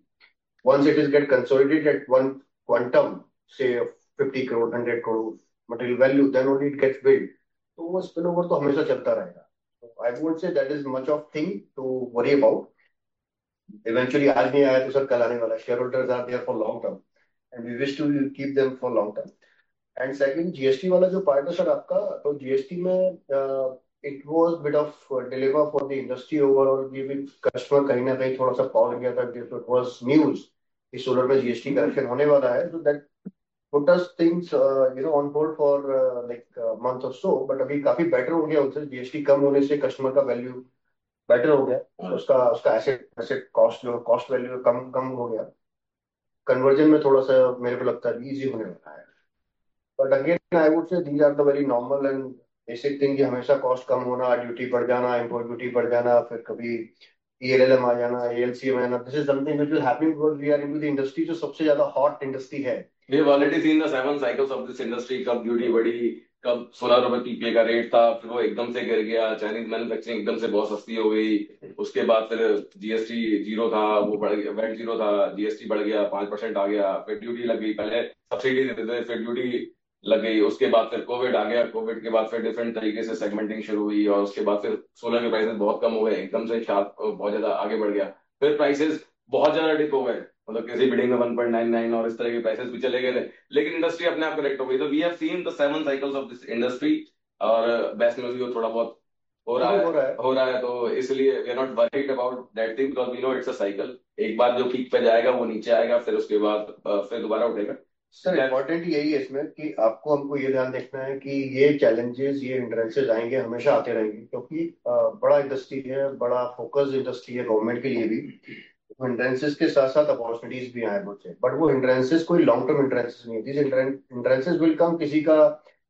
Once it is get consolidated at one quantum, say 50 crore, 100 crore material value, then only it gets built. तो वो spillover तो हमेशा चलता रहेगा. So I won't say that is much of thing to worry about. Eventually आज नहीं आया तो सर कल आने वाला. Shareholders are there for long term and we wish to keep them for long term. And second, GST वाला जो part है सर आपका, तो GST में it was bit of dilemma for the industry overall. ये भी कस्टमर कहीं ना कहीं थोड़ा सा पॉज गया था. It was news कि सोलर में GST करेक्शन होने वाला है. So that put us things on hold for like a month or so. But अभी काफी बेटर हो गया उनसे. GST कम होने से कस्टमर का वैल्यू बेटर हो गया. उसका एसेट कॉस्ट वैल्यू कम हो गया. कन्वर्जन में थोड़ा सा मेरे को लगता है इजी होने वाला है. But again I would say these are the very normal and basic thing कि हमेशा कॉस्ट कम होना, ड्यूटी बढ़ जाना, इम्पोर्ट ड्यूटी बढ़ जाना, फिर कभी ELLM आ जाना, ALCM आ जाना. This is something which will happen because we are into the industry जो सबसे ज्यादा हॉट इंडस्ट्री है. We have already seen the 7 cycles of this industry. कब ड्यूटी बढ़ी, कब 16 रुपए PPA का रेट था, फिर वो एकदम से गिर गया, चाइनीज मैन्युफैक्चरिंग एकदम से बहुत सस्ती हो गई, उसके बाद फिर GST जीरो था, वो बढ़ गया, वैट जीरो था, GST बढ़ गया, 5% आ गया, फिर ड्यूटी लग गई. पहले सब्सिडी देते थे, फिर ड्यूटी लग गई, उसके बाद फिर कोविड आ गया, कोविड के बाद फिर डिफरेंट तरीके से सेगमेंटिंग शुरू हुई, और उसके बाद फिर सोलर के प्राइसेस बहुत कम हो गए, एकदम से शार्प बहुत ज्यादा आगे बढ़ गया, फिर प्राइसेस बहुत ज्यादा डिप हो गए, मतलब किसी बिल्डिंग में 1.99 और इस तरह के प्राइसेस भी चले गए थे, लेकिन इंडस्ट्री अपने आप करेक्ट हो गई. तो we have seen the 7 cycles of this industry, और बेस्ट में भी वो थोड़ा बहुत हो रहा है. तो इसलिए we are not worried about that thing, because we know it's a cycle. एक बार जो पीक पे जाएगा वो नीचे आएगा, फिर उसके बाद फिर दोबारा उठेगा. सर इम्पोर्टेंट यही है इसमें कि हमको ये ध्यान देखना है कि ये चैलेंजेस, ये हिंड्रेंसेस आएंगे, हमेशा आते रहेंगे, क्योंकि बड़ा इंडस्ट्री है, बड़ा फोकस इंडस्ट्री है गवर्नमेंट के लिए भी. हिंड्रेंसेस के साथ साथ अपॉर्चुनिटीज भी आए मुझसे, बट वो हिंड्रेंसेस कोई लॉन्ग टर्म हिंड्रेंसेस नहीं है. This hindrances will come. किसी का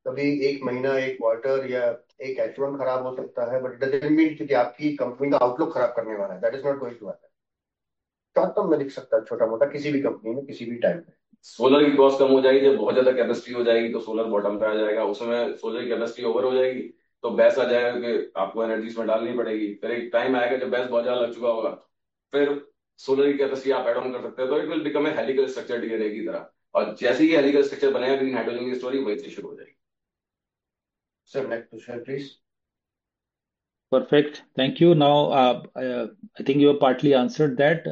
कभी एक महीना, एक क्वार्टर या एक H1 खराब हो सकता है, बट इट डजंट मीन कि आपकी कंपनी का आउटलुक खराब करने वाला है. That is not going to happen. Short term में दिख सकता है छोटा मोटा किसी भी कंपनी में किसी भी टाइम पे। सोलर की कॉस्ट कम हो जाएगी, जब बहुत ज्यादा कैपेसिटी हो जाएगी तो सोलर बॉटम पे आ जाएगा, उसमें सोलर की कैपेसिटी ओवर हो जाएगी तो बैस आ जाएगा कि आपको एनर्जी इसमें डालनी पड़ेगी। फिर एक टाइम आएगा जब बैस बहुत ज्यादा लग चुका होगा, फिर सोलर की कैपेसिटी आप एड ऑन कर सकते हो, तो it will become a helical structure DNA की तरह। और जैसे ही हेलिकल स्ट्रक्चर बनेगा ग्रीन हाइड्रोजन की स्टोरी वहीं से शुरू हो जाएगी। Sir next question please. Perfect. Thank you. Now, I think you have partly answered that.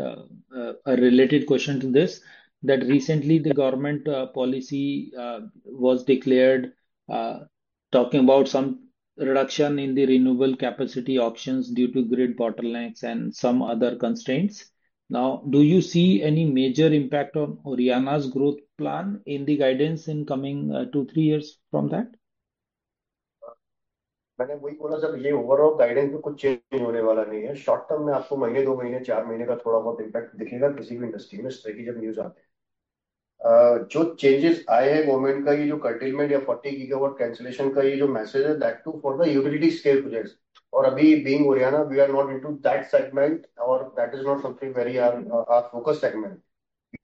A related question to this, that recently the government policy was declared, uh, talking about some reduction in the renewable capacity auctions due to grid bottlenecks and some other constraints. Now, do you see any major impact on Oriana's growth plan in the guidance in coming 2, 3 years from that? मैंने वही बोला sir, ये overall guidance में कुछ change होने वाला नहीं है। शॉर्ट टर्म में आपको महीने 2 महीने 4 महीने का थोड़ा बहुत इम्पैक्ट दिखेगा किसी भी इंडस्ट्री में, इस तरह की जब न्यूज आते हैं। जो चेंजेस आए हैं गवर्नमेंट का, ये जो कर्टेलमेंट या 40 गीगावाट कैंसिलेशन का ये जो मैसेज है, that to for the utility scale projects. और अभी being Oriana we are not into that segment, और that is not something very our focus segment.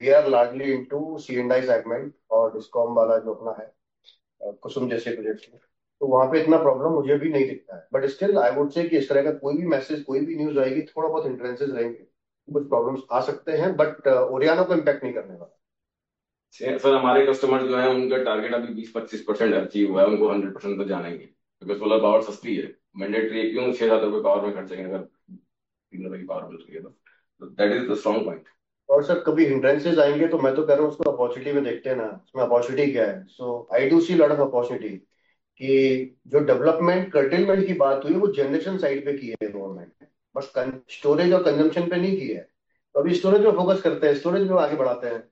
We are largely into C&I segment और discom वाला जो अपना है कुसुम जैसे प्रोजेक्ट में। तो वहां पे इतना प्रॉब्लम मुझे भी नहीं दिखता है, बट स्टिल आई वुड से कि इस तरह का कोई भी मैसेज कोई भी न्यूज आएगी थोड़ा बहुत इंटरेंसेस रहेंगे, कुछ प्रॉब्लम्स आ सकते हैं, बट ओरियाना को इम्पैक्ट नहीं करने वाला। सर हमारे कस्टमर जो है उनका टारगेट अभी 20-25% अचीव हुआ है, उनको 100% तो जानेंगे क्योंकि सोलर पावर सस्ती है। मैंडेटरी है, क्यों 6,000 रुपये पावर में खर्चेंगे अगर 3 रुपए की पावर मिल रही है तो that is the strong point. और सर कभी हिंड्रेंसेस आएंगे तो मैं तो कह रहा हूँ उसको अपॉर्चुनिटी में देखते हैं ना, उसमें अपॉर्चुनिटी क्या है। So I do see lot of opportunity कि जो डेवलपमेंट कर्टेलमेंट की बात हुई है वो जनरेशन साइड पे की है गवर्नमेंट ने, बस स्टोरेज और कंजम्पशन पे नहीं की है। तो अभी स्टोरेज में फोकस करते हैं, स्टोरेज में आगे बढ़ाते हैं।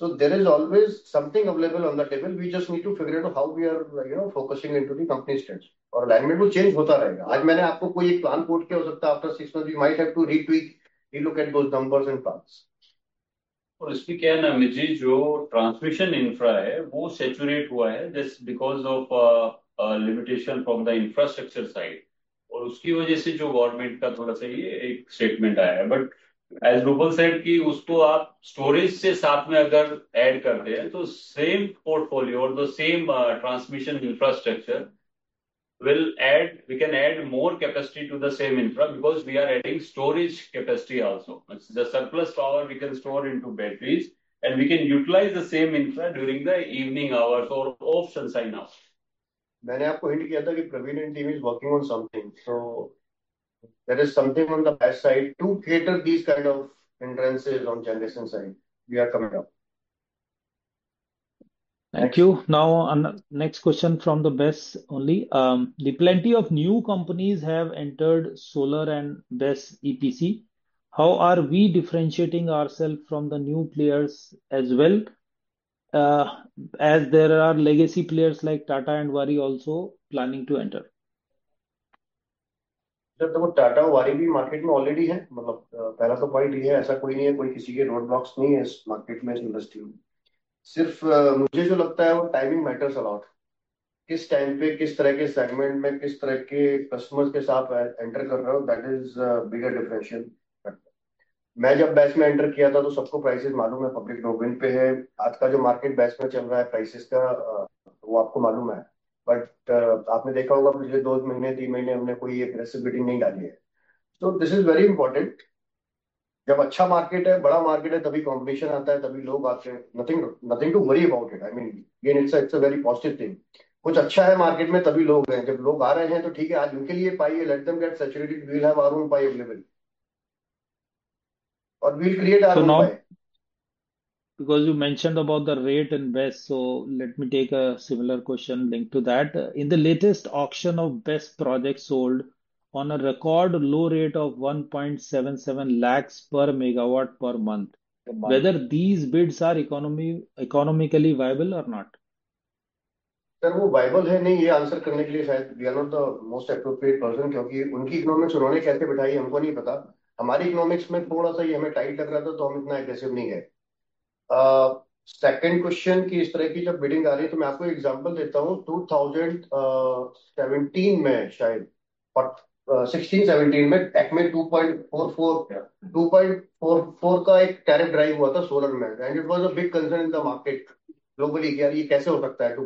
So there is always something available on the table, we just need to figure out how we are focusing into the company stretch. और अलाइनमेंट वो चेंज होता रहेगा। आज मैंने आपको कोई एक प्लान कोट किया, हो सकता है after 6 month we might have to retweak relook at those numbers and plans. और इसमें क्या है ना अमित जी, जो ट्रांसमिशन इंफ्रा है वो सेचुरेट हुआ है just because of limitation from the infrastructure side, और उसकी वजह से जो गवर्नमेंट का थोड़ा सा ये एक स्टेटमेंट आया है। बट एज रूपल सेड कि उसको आप स्टोरेज से साथ में अगर ऐड करते हैं तो सेम पोर्टफोलियो और the same transmission infrastructure we can add more capacity to the same infra because we are adding storage capacity also. It's the surplus power we can store into batteries and we can utilize the same infra during the evening hours or off sunshine hours. मैंने आपको hint किया था कि Praveen and team is working on something, so there is something on the best side to cater these kind of hindrances on generation side. We are coming up. Thank Next. you. Now, next question from the BESS only. The plenty of new companies have entered solar and BESS EPC. How are we differentiating ourselves from the new players as well? Uh, as there are legacy players like Tata and Waaree also planning to enter. जब देखो टाटा वारी भी market में already है, मतलब पहला तो point ये है, ऐसा कोई नहीं है, कोई किसी के रोड ब्लॉक्स नहीं है इस मार्केट में, इस इंडस्ट्री में। सिर्फ मुझे जो लगता है वो टाइमिंग मैटर्स अलॉट। किस टाइम पे किस तरह के सेगमेंट में किस तरह के कस्टमर्स के साथ एंटर कर रहे हो, दैट इज बिगर डिफरेंशियल। मैं जब बैच में एंटर किया था तो सबको प्राइसेस मालूम है, पब्लिक डोमेन पे है। आज का जो मार्केट बैच में चल रहा है प्राइसेस का, वो आपको मालूम है। बट आपने देखा होगा पिछले 2 महीने 3 महीने हमने कोई एग्रेसिव बिडिंग नहीं डाली है। तो दिस इज वेरी इंपॉर्टेंट। जब अच्छा मार्केट है, बड़ा मार्केट है, तभी कॉम्पिटिशन आता है, तभी लोग आते हैं। Nothing nothing to worry about it, I mean again it's a very positive thing. कुछ अच्छा है मार्केट में तभी लोग हैं। जब लोग आ रहे हैं तो ठीक है, आज उनके लिए पाई है, let them get saturated, we will have our own pie available और we will create our So own pie. now, because you mentioned about the rate and BESS, so let me take a similar question linked to that. In the latest auction of BESS projects sold on a record low rate of 1.77 lakhs per megawatt per month, whether these bids are economically viable or not. Sir वो viable है नहीं, ये answer करने के लिए शायद we are not the most appropriate person, क्योंकि उनकी इकोनॉमिक्स उन्होंने कैसे बिठाई हमको नहीं पता। हमारी इकोनॉमिक्स में थोड़ा सा ये हमें टाइट लग रहा था तो हम इतना एग्रेसिव नहीं गए। सेकंड क्वेश्चन की इस तरह की जब बिडिंग आ रही है तो मैं आपको एग्जांपल देता हूँ। 2017 में शायद 16-17 में टेक में 2.44 का एक टैरिफ ड्राइव हुआ था सोलर में, and it was a big concern in the market globally कि यार ये कैसे हो सकता है।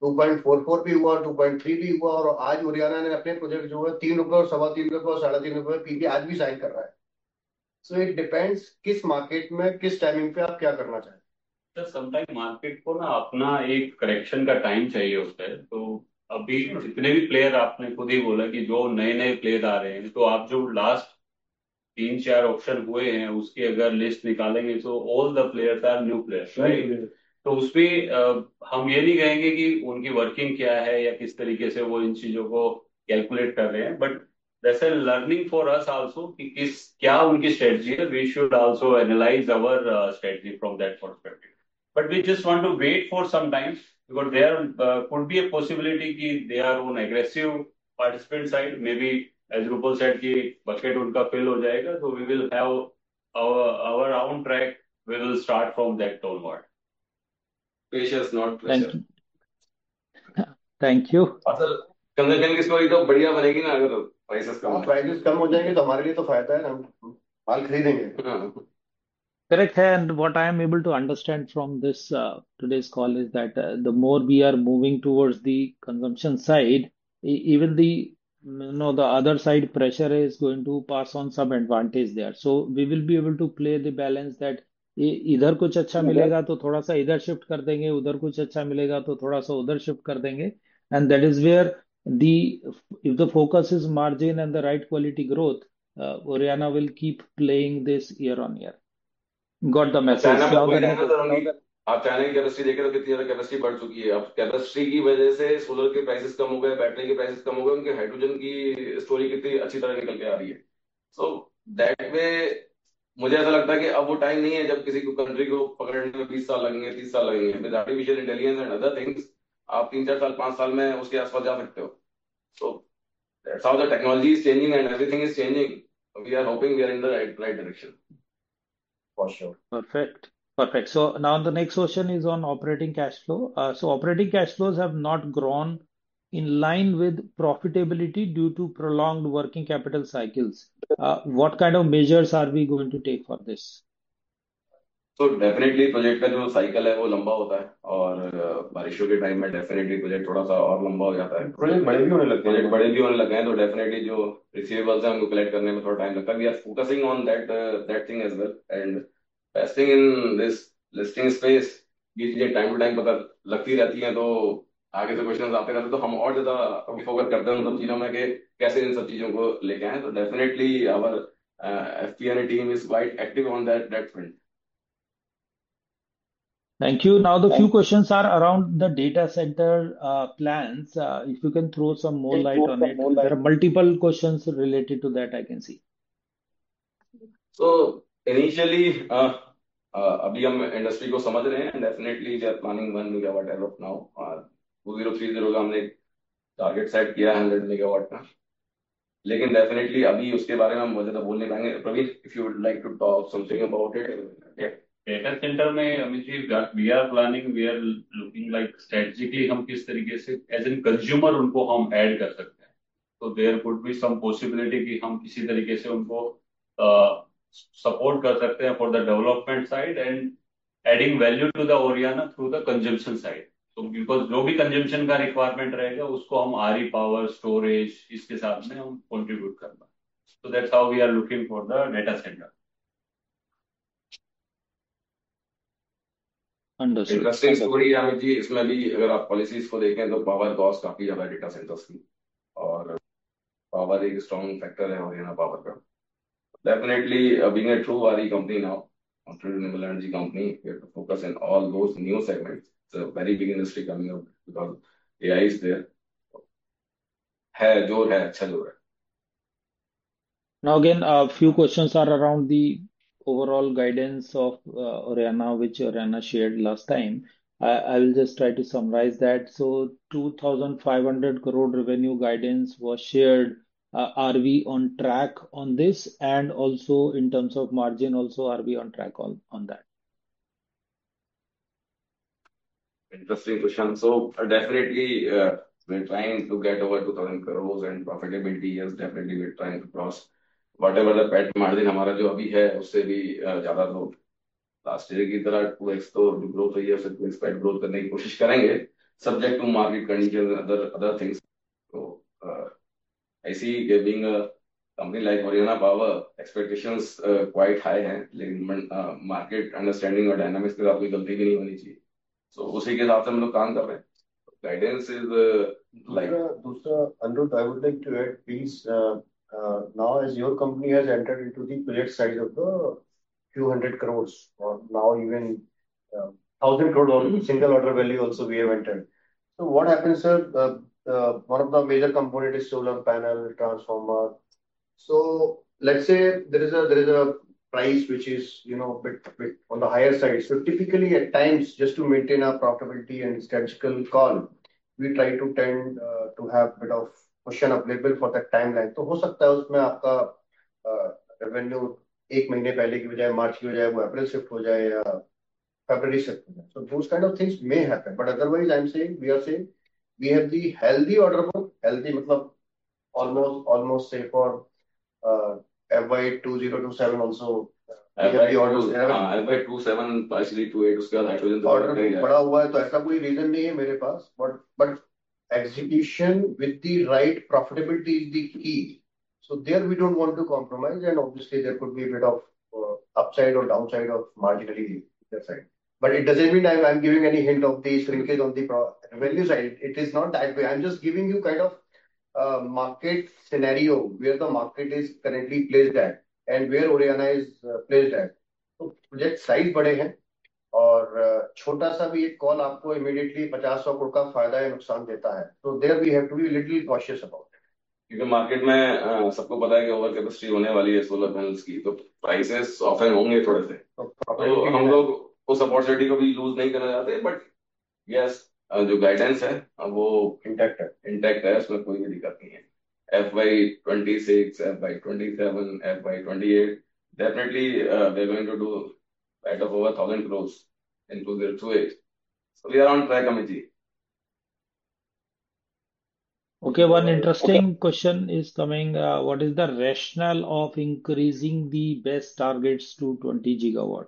2.44 भी हुआ, 2.3 भी हुआ, और आज हरियाणा ने अपने प्रोजेक्ट जो है 3 रुपए और 3.25 रुपए और 3.5 रुपए पीपी आज भी साइन कर रहा है। सो इट डिपेंड्स किस मार्केट में किस टाइमिंग पे आप क्या करना चाहते हैं। सर समटाइम मार्केट को ना अपना एक करेक्शन का टाइम चाहिए होता है। तो अभी जितने भी प्लेयर, आपने खुद ही बोला कि जो नए नए प्लेयर आ रहे हैं, तो आप जो लास्ट 3-4 ऑप्शन हुए हैं उसकी अगर लिस्ट निकालेंगे तो all the players are new players, right. तो उसमें हम ये नहीं कहेंगे कि उनकी वर्किंग क्या है या किस तरीके से वो इन चीजों को कैलकुलेट कर रहे हैं, but that's a learning for us also कि किस क्या उनकी स्ट्रेटजी है। We should also analyse our strategy from that perspective, but we just want to wait for some time because there could be a possibility कि they are on aggressive participant side, maybe as Rupal said कि bucket उनका fill हो जाएगा, so we will have our own track, we will start from that onward. Patience, not Thank pressure. you. Thank you. असल consumption की story तो बढ़िया बनेगी ना अगर प्राइसेस कम प्राइसेस कम हो जाएंगे तो हमारे लिए तो फायदा है, हम माल खरीदेंगे। हाँ Correct. And what I am able to understand from this today's call is that the more we are moving towards the consumption side, even the other side pressure is going to pass on some advantage there. So we will be able to play the balance that इधर कुछ अच्छा मिलेगा तो थोड़ा सा इधर shift कर देंगे, उधर कुछ अच्छा मिलेगा तो थोड़ा सा उधर शिफ्ट कर देंगे, and that is where the if the focus is margin and the right quality growth, Oriana will keep playing this year on year. Got the message. China में Now वही the है ना next, सर उनकी। आप China की capacity देखें तो कितनी ज्यादा कैपेसिटी बढ़ चुकी है। अब कैपेसिटी की वजह से सोलर के प्राइसेस कम हो गए, बैटरी के प्राइसेस कम हो गए, उनके हाइड्रोजन की स्टोरी कितनी अच्छी तरह निकल के आ रही है। सो दैट वे मुझे ऐसा लगता है कि अब वो टाइम नहीं है जब किसी को कंट्री को पकड़ने में 20 साल लगेंगे, 30 साल लगेंगे। With artificial intelligence and other things आप 3-4 साल, 5 साल में उसके आसपास जा सकते हो। So that's how the technology is changing and everything is changing. We are hoping we are in the right direction for sure. perfect. Perfect. So now the next question is on operating cash flow. So operating cash flows have not grown in line with profitability due to prolonged working capital cycles. What kind of measures are we going to take for this? तो definitely project का जो cycle है वो लंबा होता है, और बारिशों के टाइम में डेफिनेटली प्रोजेक्ट थोड़ा सा और लंबा हो जाता है। प्रोजेक्ट बड़े भी होने लगते हैं, प्रोजेक्ट बड़े भी होने लगे हैं, तो डेफिनेटली जो रिसीवेबल्स हैं उनको कलेक्ट करने में थोड़ा टाइम लगता है। We are focusing on that thing as well, and best thing in this listing space, ये चीजें टाइम टू टाइम पता लगती रहती हैं, तो आगे से क्वेश्चन आते रहते हैं, तो हम और ज्यादा फोकस करते हैं उन सब चीजों में कि कैसे इन सब चीजों को लेके आए। तो definitely our FP&A team is quite active on that front. Thank you. Now the few questions are around the data center plans. If you can throw some more light on it. There are multiple questions related to that I can see. So initially अभी हम industry को समझ रहे हैं, definitely we are planning 1 megawatt as of now. 2030 का हमने target set किया है 100 मेगावाट का, लेकिन डेफिनेटली अभी उसके बारे में हम बहुत ज्यादा बोल नहीं पाएंगे। Praveen, if you would like to talk something about it. Data centre में Amit ji, we are planning, we are looking like strategically हम किस तरीके से एज एन कंज्यूमर उनको हम ऐड कर सकते हैं। तो there could be some possibility कि हम किसी तरीके से उनको सपोर्ट कर सकते हैं for the development side and adding value to the Oriana through the consumption side. तो बिकॉज जो भी कंजम्पशन का रिक्वायरमेंट रहेगा उसको हम RE पावर स्टोरेज इसके साथ में हम कंट्रीब्यूट करना। So that's how we are looking for the data center. Understood. Interesting story है अमित जी। इसमें भी अगर आप पॉलिसीज को देखें तो पावर कॉस्ट काफी ज्यादा डेटा सेंटर्स की, और पावर एक स्ट्रॉन्ग फैक्टर है हरियाणा पावर का। Definitely being a true RE company now, a true renewable energy company, we have to focus in all those new segments. It's a very big industry coming up because AI is there. है जोर है, अच्छा जोर है। Now again, a few questions are around the overall guidance of Oriana, which Oriana shared last time. I will just try to summarize that. So 2,500 crore revenue guidance was shared. Are we on track on this? And also in terms of margin, also are we on track on that? Interesting question. So definitely we're trying to get over 2,000 crores and profitability, yes, definitely we're trying to cross whatever the PAT margin हमारा जो अभी है उससे भी ज्यादा तो last year की तरह 2x तो जो ग्रोथ हुई है उससे 2x पैट ग्रोथ करने की कोशिश करेंगे, subject to market condition other things. तो ऐसी being a company like Haryana power expectations quite high हैं, लेकिन मार्केट अंडरस्टैंडिंग और डायनामिक्स के साथ कोई गलती भी नहीं होनी चाहिए। सो उसी के हिसाब से हम लोग काम कर रहे हैं। Guidance is like दूसरा Anirudh, I would like to add, please. Now, as your company has entered into the project size of the few hundred crores, or now even 1,000 crore or single order value also we have entered. So, what happens, sir? One of the major component is solar panel, transformer. So, let's say there is a price which is bit on the higher side. So, typically at times, just to maintain our profitability and strategical call, we try to tend to have bit of cushion available for that timeline. तो हो सकता है उसमें आपका revenue एक महीने पहले की बजाय मार्च की बजाय वो अप्रैल शिफ्ट हो जाए या फरवरी शिफ्ट हो जाए. So those kind of things may happen, but otherwise I'm saying we are saying we have the healthy order book. Healthy मतलब almost say for FY 2027 also. FY 27 partially 28 उसके बाद हाइड्रोजन तो order बड़ा हुआ है तो ऐसा कोई रीजन नहीं है मेरे पास, but execution with the right profitability is the key. So there we don't want to compromise, and obviously there could be a bit of upside or downside of marginally either side. But it doesn't mean I'm giving any hint of the shrinkage on the revenue side. It is not that way. I'm just giving you kind of market scenario where the market is currently placed at and where Oriana is placed at. तो project size बड़े हैं और छोटा सा भी एक call आपको immediately 50-100 crore का फायदा या नुकसान देता है. तो there we have to be little cautious about it, क्योंकि मार्केट में सबको पता है कि ओवर कैपेसिटी होने वाली है सोलर पैनल्स की, तो प्राइसेस ऑफन होंगे थोड़े से, तो हम लोग उस अपॉर्चुनिटी को भी लूज नहीं करना चाहते. बट यस, जो गाइडेंस है वो इंटैक्ट है, उसमें कोई भी दिक्कत नहीं है. FY 26, FY 27, FY 28 definitely they're going to do at of over 1,000 crores in 2028. So we are on track, Amit ji. Okay, one interesting question is coming. What is the rationale of increasing the best targets to 20 gigawatt?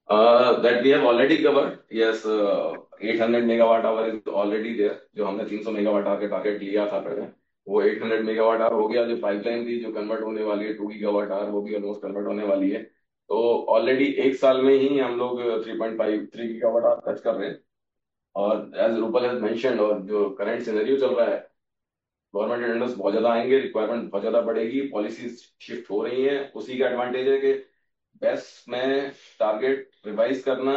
That we have already covered. Yes, 800 megawatt hour is already there. जो हमने 300 megawatt our के target लिया था पहले, वो 800 megawatt our हो गया. जो पाइपलाइन थी जो कन्वर्ट होने वाली है 2 गीगावाट आवर, वो भी ऑलमोस्ट कन्वर्ट होने वाली है. तो ऑलरेडी एक साल में ही हम लोग 3.53 गीगावाट आवर टच कर रहे हैं. और एज रूपल हैज मेंशन्ड, और जो करंट सिनेरियो चल रहा है, गवर्नमेंट टेंडर्स बहुत ज्यादा आएंगे, रिक्वायरमेंट बहुत ज्यादा बढ़ेगी, पॉलिसीज शिफ्ट हो रही हैं. उसी का एडवांटेज है कि बेस्ट में टारगेट रिवाइज करना,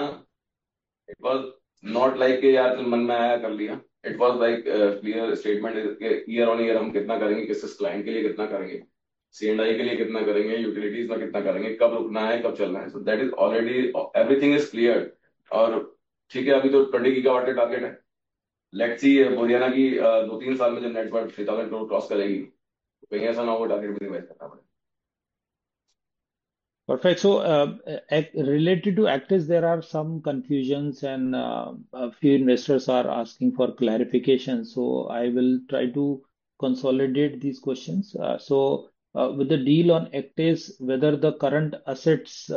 इट वाज नॉट लाइक कि यार मन में आया कर लिया. It was like clear statement, year on year हम कितना करेंगे, किस क्लाइंट के लिए कितना करेंगे, C&I के लिए कितना करेंगे, यूटिलिटीज में कितना करेंगे, कब रुकना है, कब चलना है. So that is already everything is clear. और ठीक है, अभी तो 20 गीगावाट का टारगेट है. लेट्स सी हरियाणा की 2-3 साल में जब नेट वर्थ 3,000 करोड़ क्रॉस करेगी, तो कहीं ऐसा ना हो टारगेट भी रिवाइज करना पड़े. Perfect. So, related to Actis, there are some confusions and a few investors are asking for clarification. So, I will try to consolidate these questions. With the deal on Actis, whether the current assets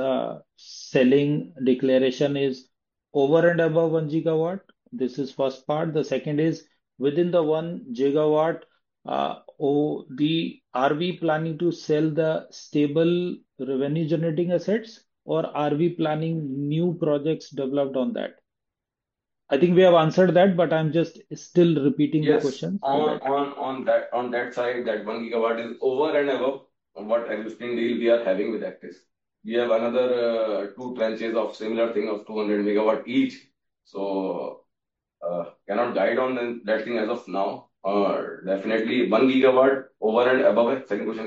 selling declaration is over and above 1 gigawatt, this is first part. The second is within the 1 gigawatt, are we planning to sell the stable revenue generating assets, or are we planning new projects developed on that? I think we have answered that, but I'm just still repeating the question. On that side, that 1 gigawatt is over and above what existing deal we are having with Actis. We have another 2 tranches of similar thing of 200 megawatt each. So cannot guide on that thing as of now. Definitely 1 gigawatt over and above है. Second question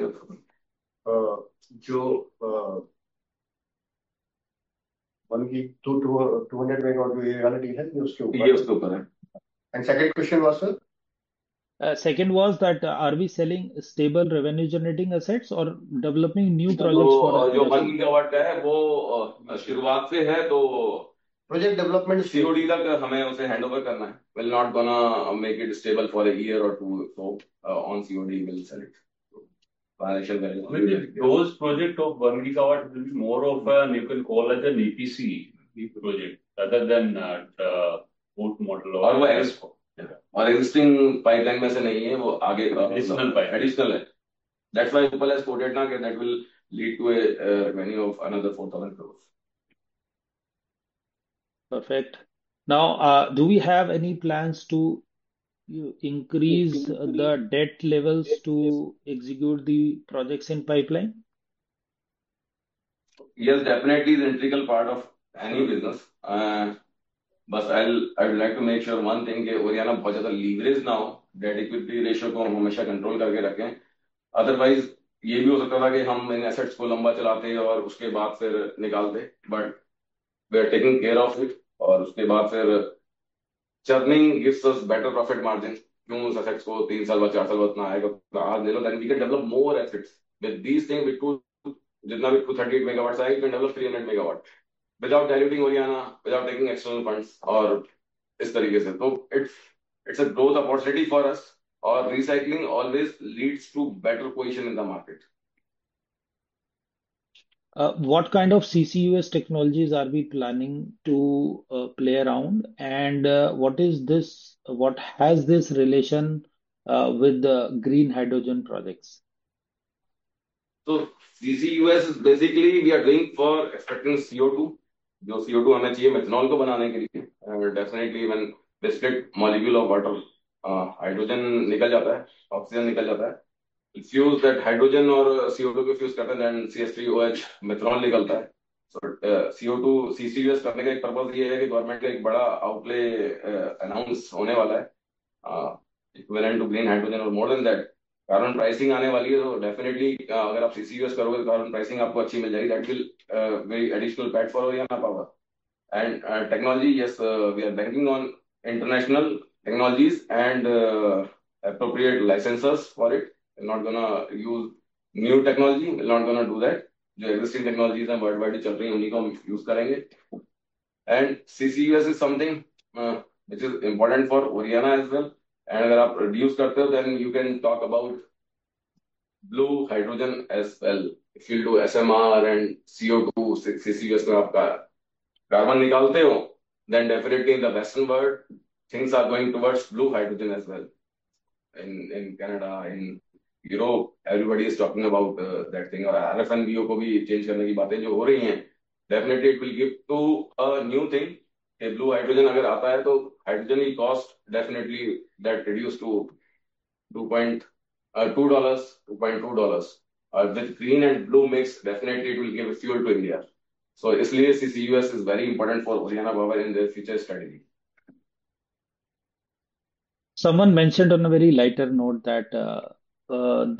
जो 200 megawatt जो ये वाला deal है ये उसके ऊपर है. And second question was, sir? Second was that are we selling stable revenue generating assets or developing new projects for जो 1 gigawatt का है वो शुरुआत से है, तो Project development is COD तक हमें उसे हैंड ओवर करना है. Will not gonna make it stable for a year or two. So on COD we'll sell it. Financial value. I mean, those project of 1 gigawatt will be more of an, you can call it an EPC project rather than boot model और वो ESCO. और existing pipeline में से नहीं है, वो आगे का Additional pipeline. additional है. That's why Upal has quoted ना कि that will lead to a revenue of another 4,000 crores. Perfect. Now, do we have any plans to increase the debt levels to execute the projects in pipeline? Yes, definitely is integral part of any business. बस I would like to make sure one thing कि Oriana बहुत ज्यादा leverage ना हो, debt equity ratio को हम हमेशा control करके रखें. अदरवाइज ये भी हो सकता था कि हम इन एसेट्स को लंबा चलाते और उसके बाद फिर निकालते, but we are taking care of it. और उसके बाद फिर churning gives us better profit margin. क्यों उस एसेट्स को 3 साल बाद 4 साल बाद ना आएगा, आज ले लो, then we can develop more assets with these thing. With जितना भी 238 मेगावाट आएगा, you can develop 300 megawatt without diluting Oriana, without taking external funds और इस तरीके से. तो it's a growth opportunity for us. और recycling always leads to better position in the market. What kind of CCUS technologies are we planning to play around, and what has this relation with the green hydrogen projects? So CCUS is basically we are doing for extracting CO2. जो CO2 हमें चाहिए methanol को बनाने के लिए. Definitely when the split molecule of water, hydrogen निकल जाता है, ऑक्सीजन निकल जाता है, फ्यूज दैट हाइड्रोजन और CO2 को फ्यूज करते हैं, देन CH3OH मेथनॉल निकलता है. सो CO2 CCUS करने का एक पर्पज ये है कि गवर्नमेंट का एक बड़ा आउटले अनाउंस होने वाला है इक्विवेलेंट टू ग्रीन हाइड्रोजन. और more than that carbon pricing आने वाली है, तो डेफिनेटली अगर आप CCUS करोगे तो कार्बन प्राइसिंग आपको अच्छी मिल जाएगी. That will very additional PAT for Oriana power. And technology, yes, we are banking on international technologies and appropriate licenses for it. We're not gonna use new technology. We're not gonna do that. जो existing technologies हैं worldwide चल रही हैं, उन्हीं को हम use करेंगे. And CCUS is something which is important for Oriana as well. And अगर आप reduce करते हो, then you can talk about blue hydrogen as well. If you do SMR and CO2, CCUS में आपका कार्बन निकालते हो, then definitely in the Western world, things are going towards blue hydrogen as well. In Canada, in Europe, everybody is talking about that thing. और RFNBO को भी change करने की बातें जो हो रही हैं, definitely it will give to a new thing. कि blue hydrogen अगर आता है तो hydrogen की cost definitely that reduce to $2.2. With green and blue mix, definitely it will give fuel to India. So इसलिए CCUS is very important for Oriana Power in their future strategy. Someone mentioned on a very lighter note that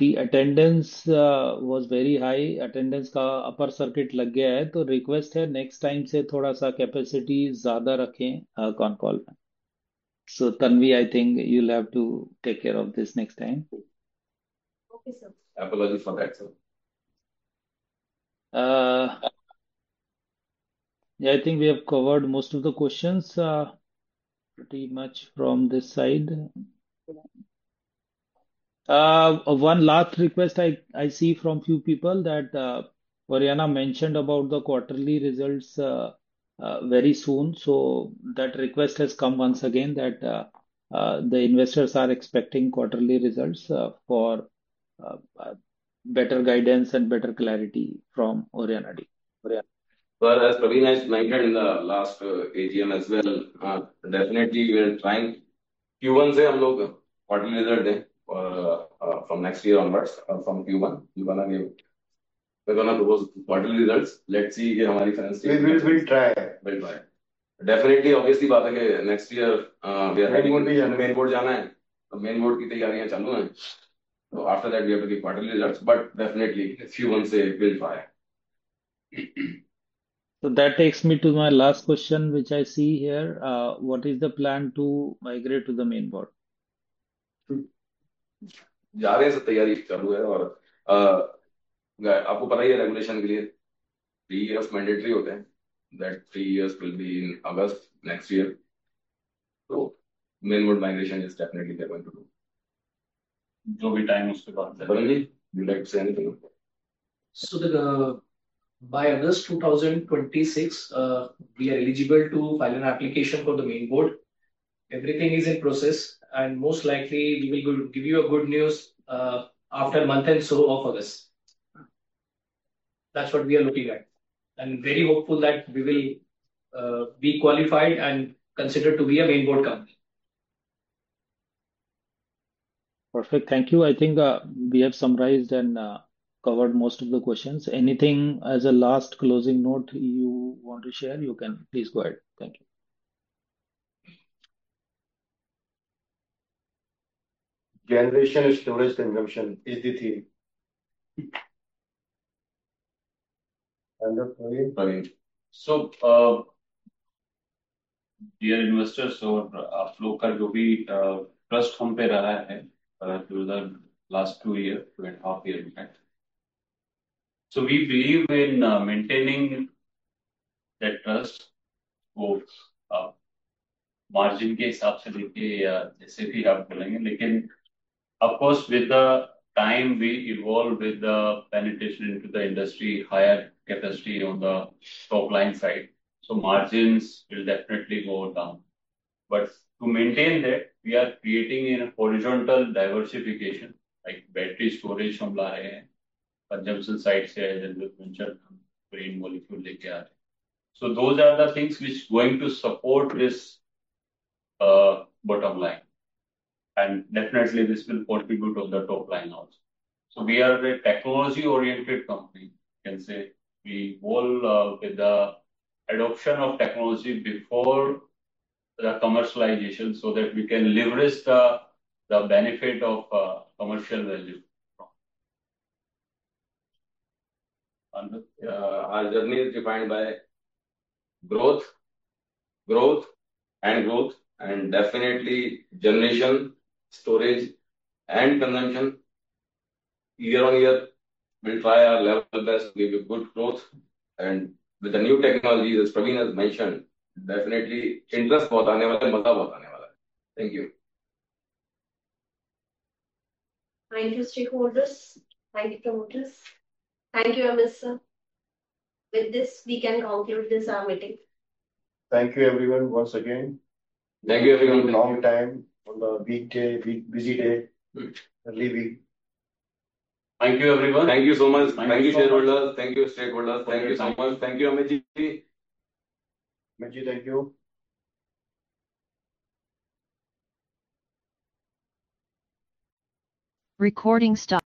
the attendance was very high. Attendance का upper circuit लग गया है, तो request है next time से थोड़ा सा capacity ज़्यादा रखें con call में. So Tanvi, I think you'll have to take care of this next time. Okay, sir. Apologies for that, sir. Yeah, I think we have covered most of the questions pretty much from this side. One last request I see from few people that Oriana mentioned about the quarterly results very soon. So that request has come once again that the investors are expecting quarterly results for better guidance and better clarity from Oriana D. Well, as Praveen has mentioned in the last AGM as well, definitely we are trying Q1 से हम लोग quarterly result दें और from next year onwards from Q1 we're gonna propose quarterly results. Let's see कि हमारी finance team we'll try. We'll try. Definitely obviously बात है कि next year we are heading main board जाना है, तो main board की तैयारियां चालू हैं. So after that we have to give quarterly results, but definitely Q1 से we'll try. So that takes me to my last question, which I see here. What is the plan to migrate to the main board? जा रहे हैं, सब तैयारी चालू है. और आपको पता ही है रेगुलेशन के लिए 3 years मैंडेटरी होते हैं. That 3 years will be in August next year. So mainboard migration is definitely they're going to do. जो भी टाइम उसके बाद Varun ji, would you like to say anything? So by August 2026, we are eligible to file an application for the main board. Everything is in process, and most likely we will give you a good news after a month and so of August. That's what we are looking at, and very hopeful that we will be qualified and considered to be a main board company. Perfect. Thank you. I think we have summarized and covered most of the questions. Anything as a last closing note you want to share, you can please go ahead. Thank you. Generation storage consumption is the theme. And Praveen. So, dear investors और आप लोग का जो भी trust हम पे रहा है through the last 2 year, 2.5 year in fact. So we believe in maintaining that trust वो मार्जिन के हिसाब से देखिए या जैसे भी आप बोलेंगे, लेकिन of course with the time we evolve with the penetration into the industry, higher capacity on the top line side, so margins will definitely go down. But to maintain that, we are creating a horizontal diversification, like battery storage हम ला रहे हैं, consumption side से general venture green molecule लेके आ रहे हैं. So those are the things which going to support this bottom line, and definitely this will contribute on the top line also. So we are a technology-oriented company. You can say we all with the adoption of technology before the commercialization, so that we can leverage the benefit of commercial value. Our journey is defined by growth, and definitely generation, storage, and consumption. Year on year, we'll try our level best to give you good growth, and with the new technologies, as Praveen has mentioned, definitely interest बहुत आने वाला है, मजा बहुत आने वाला है. Thank you. Thank you, stakeholders. Thank you, promoters. Thank you, MS sir. With this, we can conclude this meeting. Thank you, everyone, once again. Thank you, everyone. Long time on the weekday, busy day, early week. Thank you, everyone. Thank you so much. Thank Thank you you, so much. shareholders. Thank you, stakeholders. For Thank your you so time. much. Thank you, Amit ji. Meji, thank you. Recording stop.